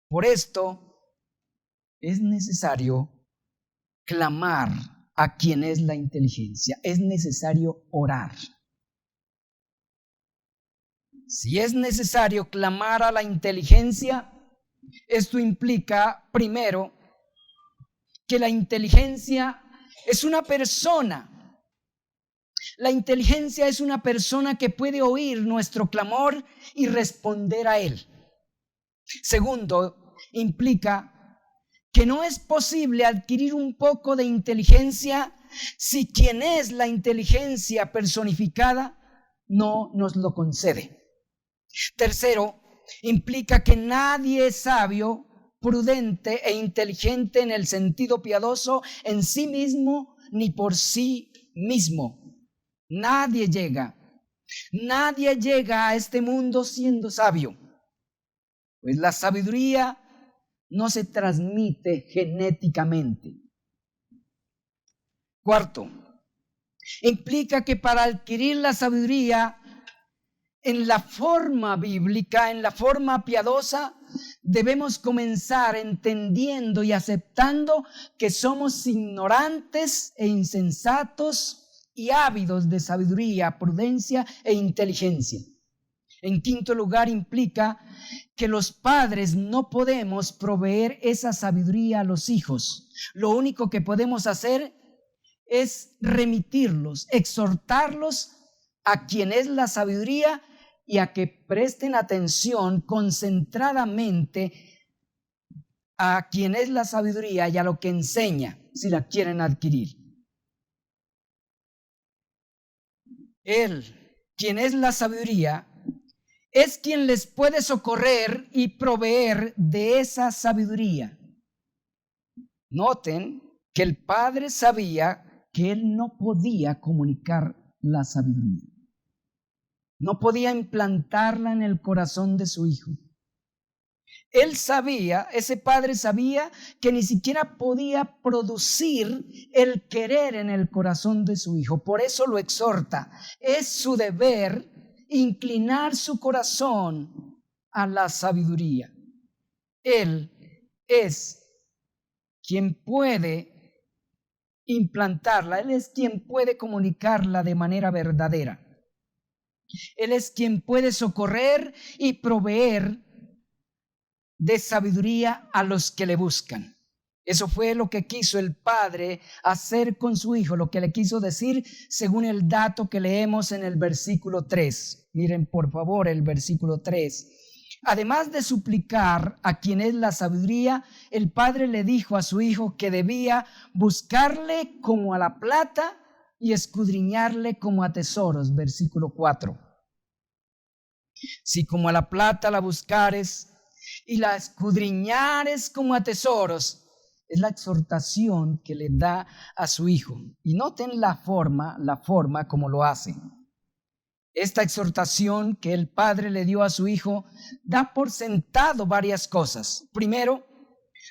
Por esto es necesario clamar a quien es la inteligencia. Es necesario orar. Si es necesario clamar a la inteligencia, esto implica, primero, que la inteligencia es una persona. La inteligencia es una persona que puede oír nuestro clamor y responder a él. Segundo, implica que no es posible adquirir un poco de inteligencia si quien es la inteligencia personificada no nos lo concede. Tercero, implica que nadie es sabio, prudente e inteligente en el sentido piadoso en sí mismo ni por sí mismo. Nadie llega a este mundo siendo sabio, pues la sabiduría no se transmite genéticamente. Cuarto, implica que para adquirir la sabiduría en la forma bíblica, en la forma piadosa, debemos comenzar entendiendo y aceptando que somos ignorantes e insensatos y ávidos de sabiduría, prudencia e inteligencia. En quinto lugar, implica que los padres no podemos proveer esa sabiduría a los hijos. Lo único que podemos hacer es remitirlos, exhortarlos a quien es la sabiduría y a que presten atención concentradamente a quien es la sabiduría y a lo que enseña, si la quieren adquirir. Él, quien es la sabiduría, es quien les puede socorrer y proveer de esa sabiduría. Noten que el padre sabía que él no podía comunicar la sabiduría. No podía implantarla en el corazón de su hijo. Él sabía, ese padre sabía que ni siquiera podía producir el querer en el corazón de su hijo. Por eso lo exhorta. Es su deber inclinar su corazón a la sabiduría. Él es quien puede implantarla. Él es quien puede comunicarla de manera verdadera. Él es quien puede socorrer y proveer de sabiduría a los que le buscan. Eso fue lo que quiso el padre hacer con su hijo, lo que le quiso decir según el dato que leemos en el versículo 3. Miren por favor el versículo 3. Además de suplicar a quien es la sabiduría, el padre le dijo a su hijo que debía buscarle como a la plata y escudriñarle como a tesoros. Versículo 4. Si como a la plata la buscares y la escudriñares como a tesoros, es la exhortación que le da a su hijo. Y noten la forma como lo hace. Esta exhortación que el padre le dio a su hijo da por sentado varias cosas. Primero,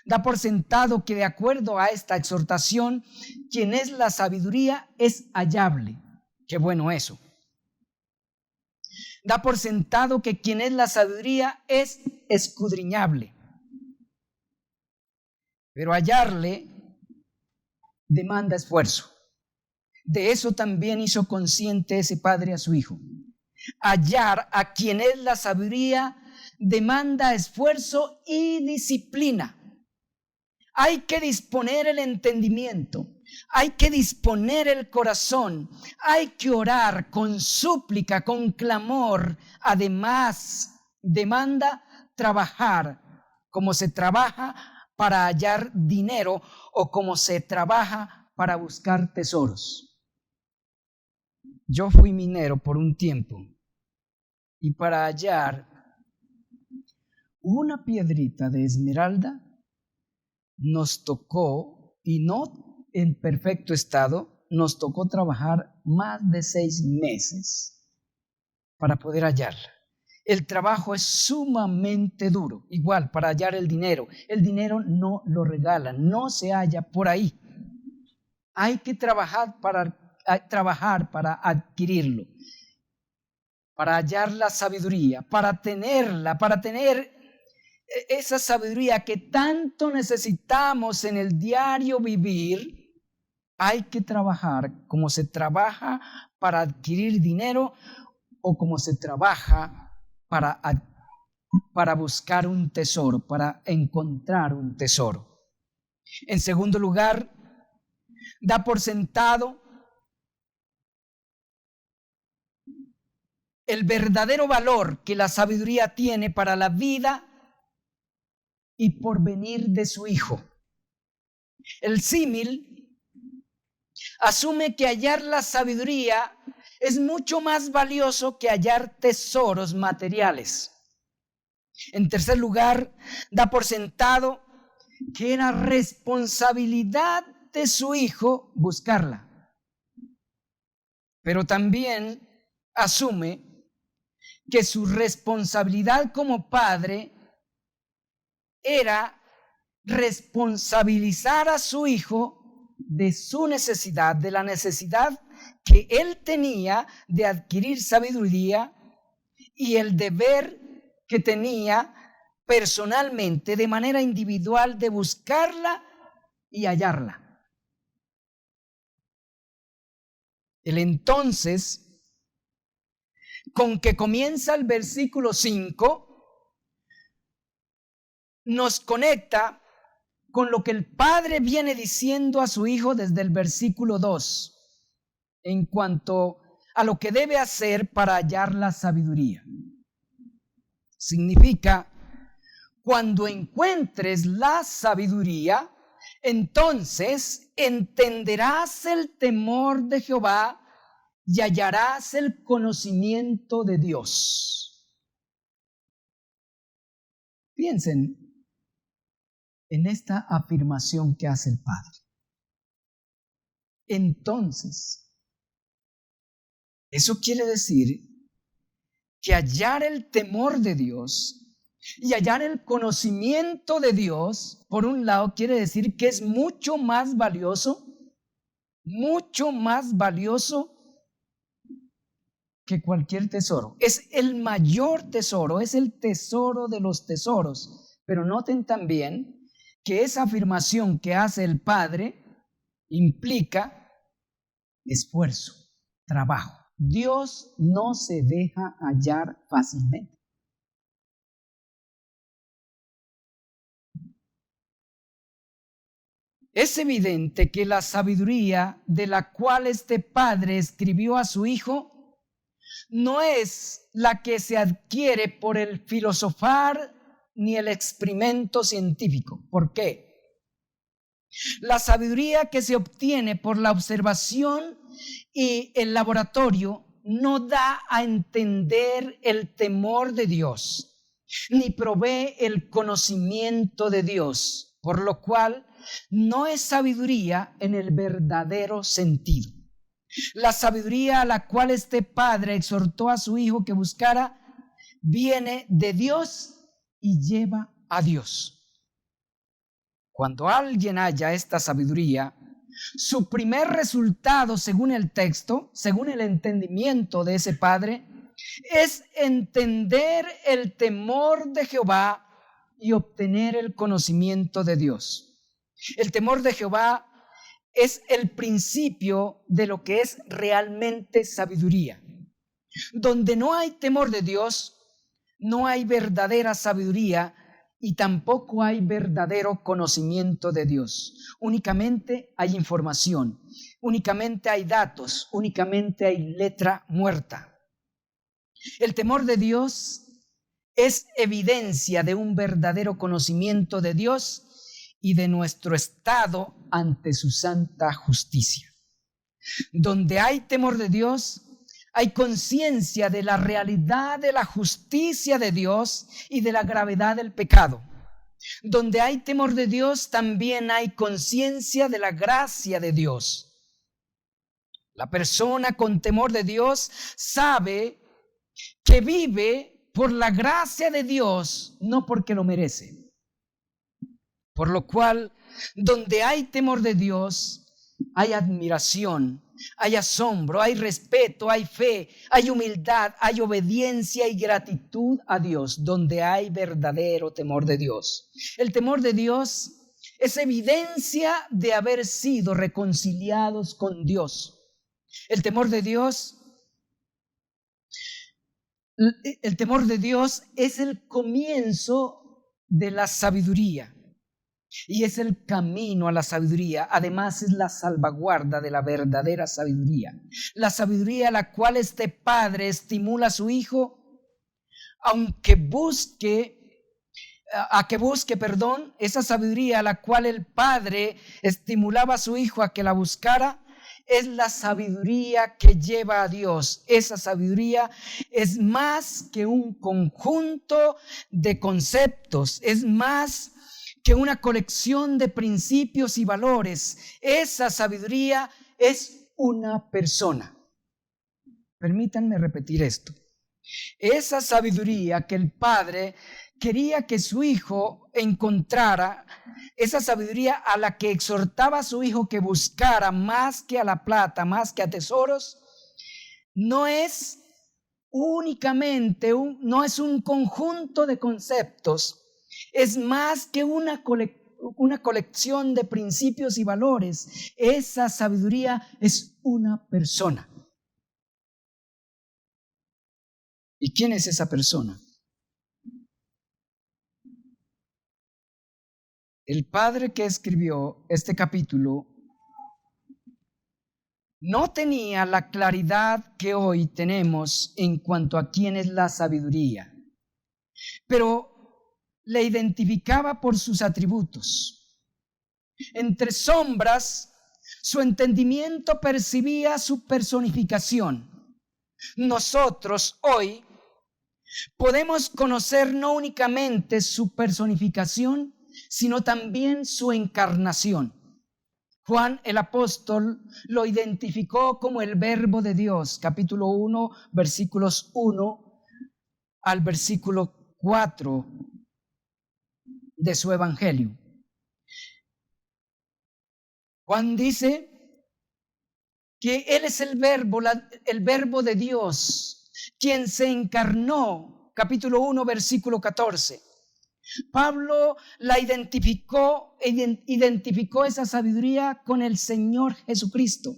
da por sentado que de acuerdo a esta exhortación, quien es la sabiduría es hallable. Qué bueno eso. Da por sentado que quien es la sabiduría es escudriñable. Pero hallarle demanda esfuerzo. De eso también hizo consciente ese padre a su hijo. Hallar a quien es la sabiduría demanda esfuerzo y disciplina. Hay que disponer el entendimiento, hay que disponer el corazón, hay que orar con súplica, con clamor. Además, demanda trabajar como se trabaja para hallar dinero o como se trabaja para buscar tesoros. Yo fui minero por un tiempo y para hallar una piedrita de esmeralda nos tocó, y no en perfecto estado, nos tocó trabajar más de 6 meses para poder hallarla. El trabajo es sumamente duro, igual para hallar el dinero. El dinero no lo regalan, no se halla por ahí. Hay que trabajar para adquirirlo, para hallar la sabiduría, para tenerla, para tener esa sabiduría que tanto necesitamos en el diario vivir. hay que trabajar como se trabaja para adquirir dinero o como se trabaja para buscar un tesoro, para encontrar un tesoro. En segundo lugar, da por sentado el verdadero valor que la sabiduría tiene para la vida y porvenir de su hijo. El símil asume que hallar la sabiduría es mucho más valioso que hallar tesoros materiales. En tercer lugar, da por sentado que era responsabilidad de su hijo buscarla. Pero también asume que su responsabilidad como padre era responsabilizar a su hijo de su necesidad, de la necesidad que él tenía de adquirir sabiduría y el deber que tenía personalmente, de manera individual, de buscarla y hallarla. El entonces con que comienza el versículo 5 nos conecta con lo que el padre viene diciendo a su hijo desde el versículo 2 en cuanto a lo que debe hacer para hallar la sabiduría. Significa, cuando encuentres la sabiduría, entonces entenderás el temor de Jehová y hallarás el conocimiento de Dios. Piensen en esta afirmación que hace el Padre. Entonces, eso quiere decir que hallar el temor de Dios y hallar el conocimiento de Dios, por un lado, quiere decir que es mucho más valioso que cualquier tesoro. Es el mayor tesoro, es el tesoro de los tesoros. Pero noten también que esa afirmación que hace el Padre implica esfuerzo, trabajo. Dios no se deja hallar fácilmente. Es evidente que la sabiduría de la cual este padre escribió a su hijo no es la que se adquiere por el filosofar ni el experimento científico. ¿Por qué? La sabiduría que se obtiene por la observación y el laboratorio no da a entender el temor de Dios, ni provee el conocimiento de Dios, por lo cual no es sabiduría en el verdadero sentido. La sabiduría a la cual este padre exhortó a su hijo que buscara viene de Dios y lleva a Dios. Cuando alguien halla esta sabiduría, su primer resultado, según el texto, según el entendimiento de ese padre, es entender el temor de Jehová y obtener el conocimiento de Dios. El temor de Jehová es el principio de lo que es realmente sabiduría. Donde no hay temor de Dios, no hay verdadera sabiduría y tampoco hay verdadero conocimiento de Dios. Únicamente hay información, únicamente hay datos, únicamente hay letra muerta. El temor de Dios es evidencia de un verdadero conocimiento de Dios y de nuestro estado ante su santa justicia. Donde hay temor de Dios, hay conciencia de la realidad de la justicia de Dios y de la gravedad del pecado. Donde hay temor de Dios, también hay conciencia de la gracia de Dios. La persona con temor de Dios sabe que vive por la gracia de Dios, no porque lo merece. Por lo cual, donde hay temor de Dios, hay admiración, hay asombro, hay respeto, hay fe, hay humildad, hay obediencia y gratitud a Dios, donde hay verdadero temor de Dios. El temor de Dios es evidencia de haber sido reconciliados con Dios. El temor de Dios es el comienzo de la sabiduría y es el camino a la sabiduría. Además, es la salvaguarda de la verdadera sabiduría. La sabiduría a la cual este padre estimula a su hijo, aunque busque esa sabiduría a la cual el padre estimulaba a su hijo a que la buscara, es la sabiduría que lleva a Dios. Esa sabiduría es más que un conjunto de conceptos, es más que una colección de principios y valores. Esa sabiduría es una persona. Permítanme repetir esto. Esa sabiduría que el padre quería que su hijo encontrara, esa sabiduría a la que exhortaba a su hijo que buscara más que a la plata, más que a tesoros, no es únicamente no es un conjunto de conceptos, es más que una colección de principios y valores. Esa sabiduría es una persona. ¿Y quién es esa persona? El padre que escribió este capítulo no tenía la claridad que hoy tenemos en cuanto a quién es la sabiduría, pero le identificaba por sus atributos. Entre sombras, su entendimiento percibía su personificación. Nosotros hoy podemos conocer no únicamente su personificación, sino también su encarnación. Juan el apóstol lo identificó como el Verbo de Dios, capítulo 1, versículos 1 al versículo 4 de su evangelio. Juan dice que Él es el Verbo de Dios, quien se encarnó, capítulo 1, versículo 14. Pablo identificó esa sabiduría con el Señor Jesucristo.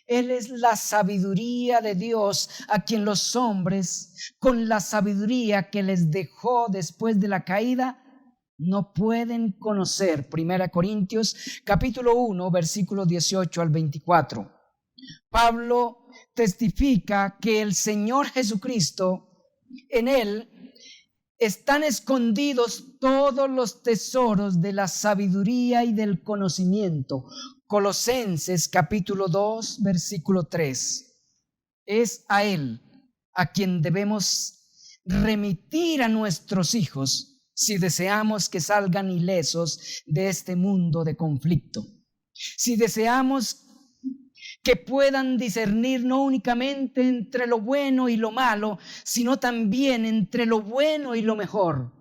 Él es la sabiduría de Dios, a quien los hombres, con la sabiduría que les dejó después de la caída, no pueden conocer. 1 Corintios capítulo 1, versículos 18 al 24. Pablo testifica que el Señor Jesucristo, en Él están escondidos todos los tesoros de la sabiduría y del conocimiento. Colosenses capítulo 2, versículo 3. Es a Él a quien debemos remitir a nuestros hijos si deseamos que salgan ilesos de este mundo de conflicto. Si deseamos que puedan discernir no únicamente entre lo bueno y lo malo, sino también entre lo bueno y lo mejor,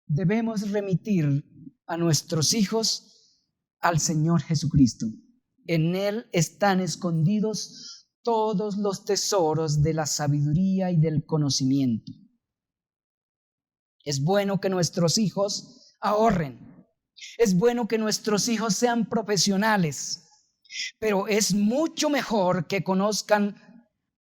debemos remitir a nuestros hijos al Señor Jesucristo. En Él están escondidos todos los tesoros de la sabiduría y del conocimiento. Es bueno que nuestros hijos ahorren. Es bueno que nuestros hijos sean profesionales. Pero es mucho mejor que conozcan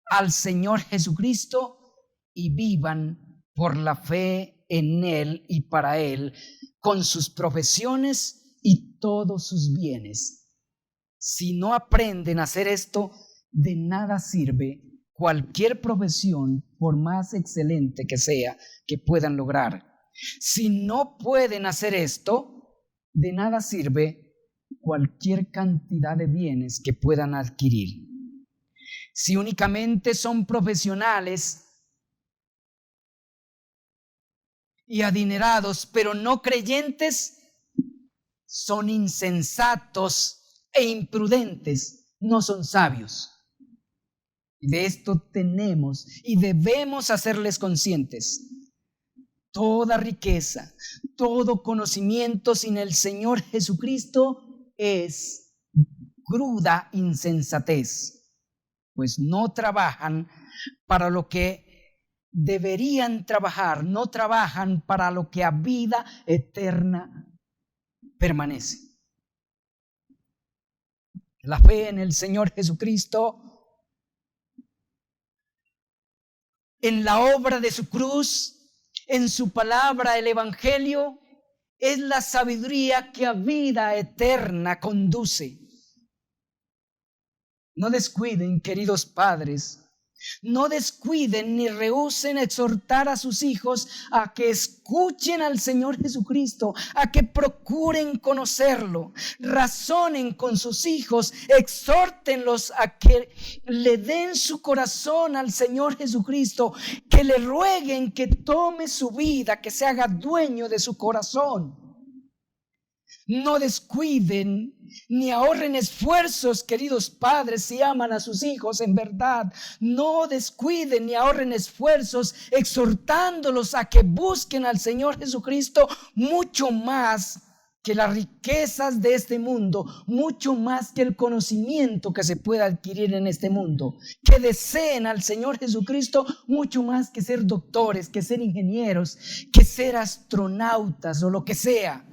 al Señor Jesucristo y vivan por la fe en Él y para Él, con sus profesiones y todos sus bienes. Si no aprenden a hacer esto, de nada sirve cualquier profesión, por más excelente que sea, que puedan lograr. Si no pueden hacer esto, de nada sirve cualquier cantidad de bienes que puedan adquirir. Si únicamente son profesionales y adinerados, pero no creyentes, son insensatos e imprudentes, no son sabios. Y de esto tenemos y debemos hacerles conscientes. Toda riqueza, todo conocimiento sin el Señor Jesucristo es cruda insensatez, pues no trabajan para lo que deberían trabajar, no trabajan para lo que a vida eterna permanece. La fe en el Señor Jesucristo, en la obra de su cruz, en su palabra, el Evangelio, es la sabiduría que a vida eterna conduce. No descuiden, queridos padres, no descuiden ni rehúsen exhortar a sus hijos a que escuchen al Señor Jesucristo, a que procuren conocerlo, razonen con sus hijos, exhórtenlos a que le den su corazón al Señor Jesucristo, que le rueguen que tome su vida, que se haga dueño de su corazón. No descuiden ni ahorren esfuerzos, queridos padres, si aman a sus hijos en verdad. No descuiden ni ahorren esfuerzos exhortándolos a que busquen al Señor Jesucristo mucho más que las riquezas de este mundo, mucho más que el conocimiento que se pueda adquirir en este mundo. Que deseen al Señor Jesucristo mucho más que ser doctores, que ser ingenieros, que ser astronautas o lo que sea.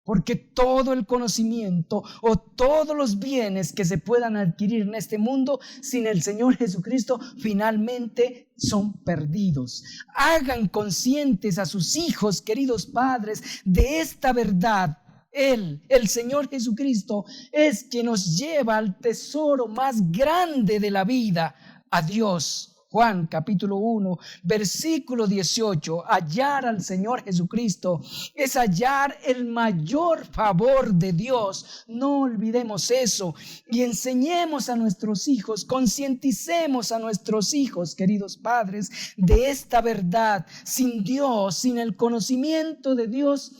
Porque todo el conocimiento o todos los bienes que se puedan adquirir en este mundo sin el Señor Jesucristo finalmente son perdidos. Hagan conscientes a sus hijos, queridos padres, de esta verdad. Él, el Señor Jesucristo, es quien nos lleva al tesoro más grande de la vida, a Dios. Juan capítulo 1, versículo 18, hallar al Señor Jesucristo es hallar el mayor favor de Dios. No olvidemos eso y enseñemos a nuestros hijos, concienticemos a nuestros hijos, queridos padres, de esta verdad. Sin Dios, sin el conocimiento de Dios,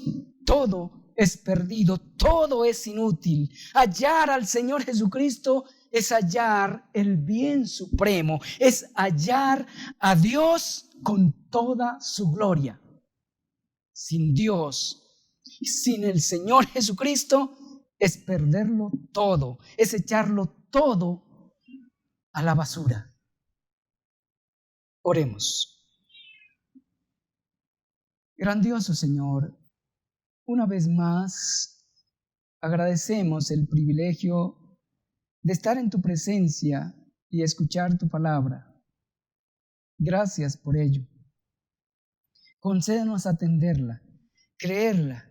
todo es perdido, todo es inútil. Hallar al Señor Jesucristo es hallar el bien supremo, es hallar a Dios con toda su gloria. Sin Dios, sin el Señor Jesucristo, es perderlo todo, es echarlo todo a la basura. Oremos. Grandioso Señor, una vez más agradecemos el privilegio de estar en tu presencia y escuchar tu palabra. Gracias por ello. Concédenos atenderla, creerla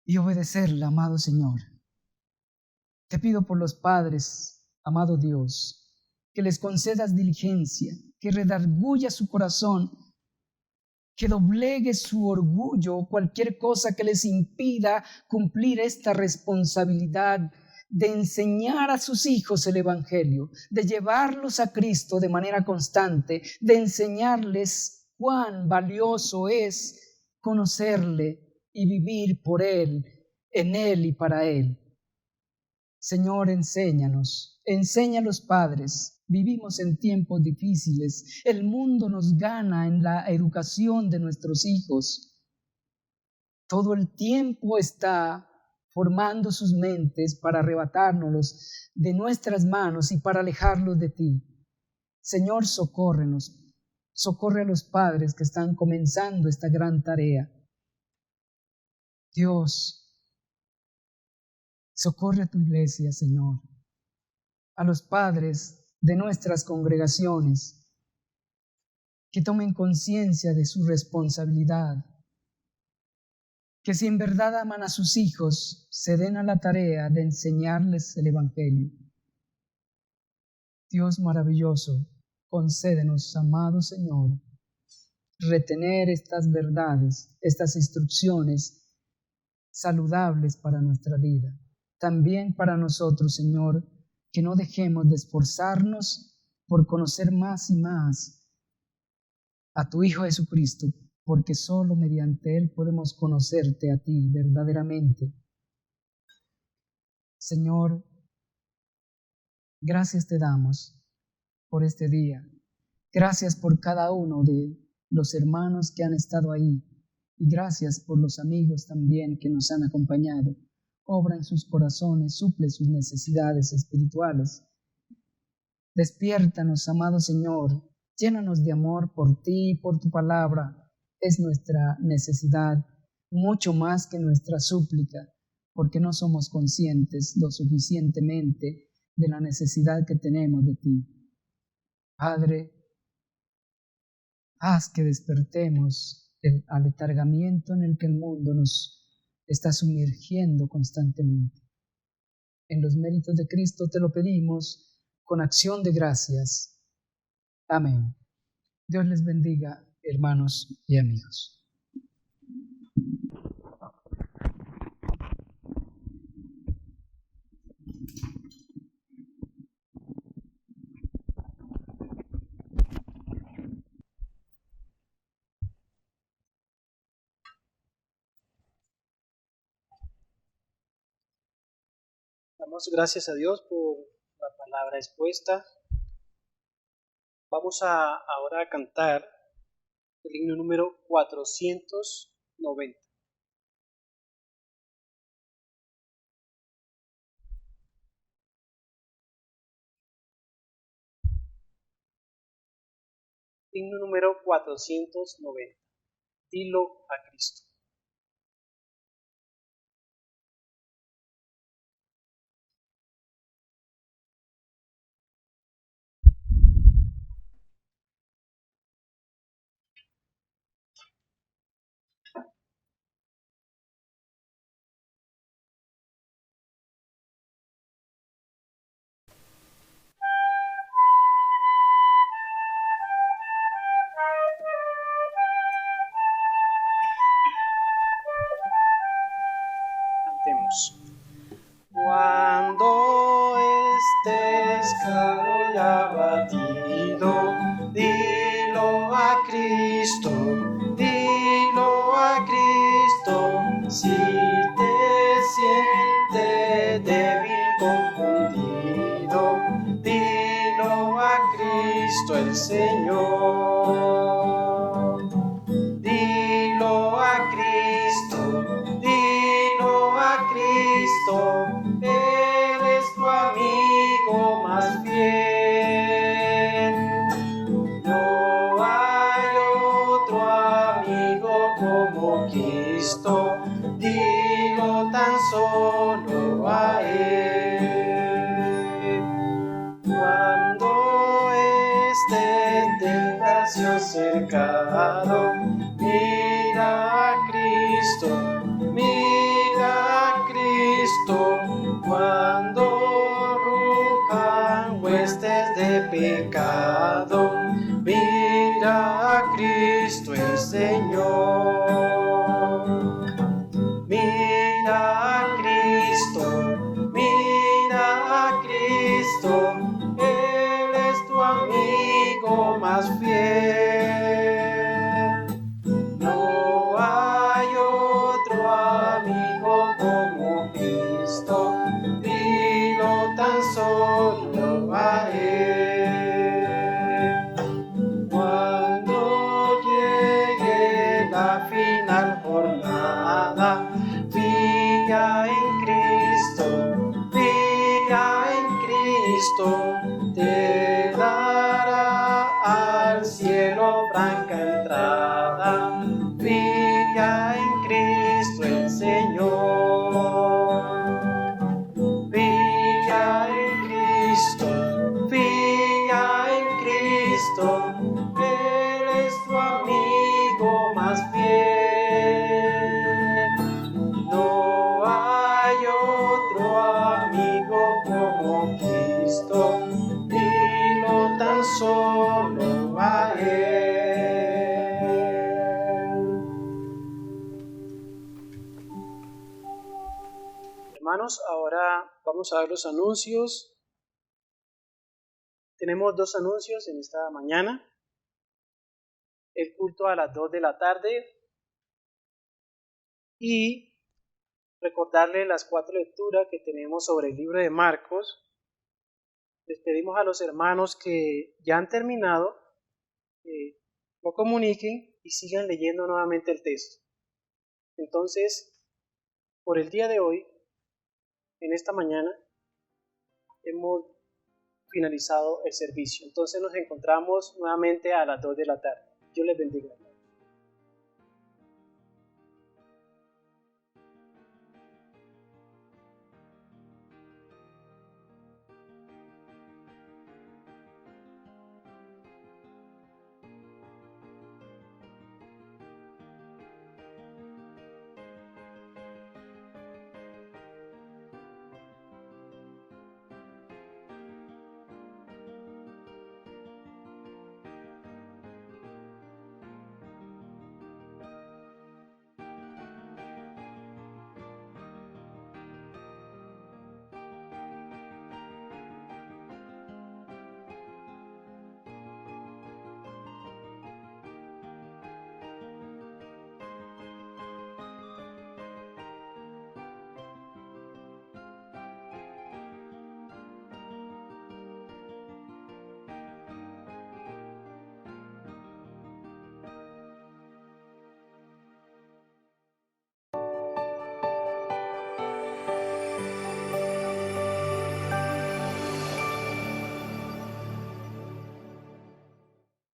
y obedecerla, amado Señor. Te pido por los padres, amado Dios, que les concedas diligencia, que redarguya su corazón, que doblegue su orgullo, cualquier cosa que les impida cumplir esta responsabilidad de enseñar a sus hijos el Evangelio, de llevarlos a Cristo de manera constante, de enseñarles cuán valioso es conocerle y vivir por Él, en Él y para Él. Señor, enséñanos, enseña a los padres. Vivimos en tiempos difíciles. El mundo nos gana en la educación de nuestros hijos. Todo el tiempo está formando sus mentes para arrebatárnoslos de nuestras manos y para alejarlos de ti. Señor, socórrenos. Socorre a los padres que están comenzando esta gran tarea. Dios, socorre a tu iglesia, Señor. A los padres de nuestras congregaciones que tomen conciencia de su responsabilidad. Que si en verdad aman a sus hijos, se den a la tarea de enseñarles el Evangelio. Dios maravilloso, concédenos, amado Señor, retener estas verdades, estas instrucciones saludables para nuestra vida. También para nosotros, Señor, que no dejemos de esforzarnos por conocer más y más a tu Hijo Jesucristo, porque solo mediante Él podemos conocerte a ti verdaderamente. Señor, gracias te damos por este día. Gracias por cada uno de los hermanos que han estado ahí. Y gracias por los amigos también que nos han acompañado. Obra en sus corazones, suple sus necesidades espirituales. Despiértanos, amado Señor. Llénanos de amor por ti y por tu palabra. Es nuestra necesidad, mucho más que nuestra súplica, porque no somos conscientes lo suficientemente de la necesidad que tenemos de ti. Padre, haz que despertemos del aletargamiento en el que el mundo nos está sumergiendo constantemente. En los méritos de Cristo te lo pedimos con acción de gracias. Amén. Dios les bendiga, hermanos y amigos. Damos gracias a Dios por la palabra expuesta. Vamos ahora a cantar el himno número 490. Himno número 490. Dilo a Cristo. Cantemos. Cuando estés caro y abatido, dilo a Cristo, dilo a Cristo. Si te sientes débil, confundido, dilo a Cristo el Señor. Dilo a Cristo, dilo a Cristo, Él es tu amigo más fiel. No hay otro amigo como Cristo, dilo tan solo a Él. Cuando estés en tentación cercano, mira a Cristo, mira a Cristo. Cuando rujan huestes de pecado, mira a Cristo el Señor. Mira a Cristo, mira a Cristo, Él es tu amigo más fiel. No hay otro amigo como Cristo, dilo tan solo a Él. Cuando llegue la final jornada, fía en Cristo, te dará al cielo franca entrada. Fía en Cristo el Señor. Fía en Cristo, Él es tu amigo más fiel. No hay otro amigo como Cristo, dilo tan solo a Él. Hermanos, ahora vamos a ver los anuncios. Tenemos dos anuncios en esta mañana. El culto a las 2 de la tarde y recordarles las 4 lecturas que tenemos sobre el libro de Marcos. Les pedimos a los hermanos que ya han terminado, lo comuniquen y sigan leyendo nuevamente el texto. Entonces, por el día de hoy, en esta mañana, hemos finalizado el servicio. Entonces nos encontramos nuevamente a las 2 de la tarde. Dios les bendiga.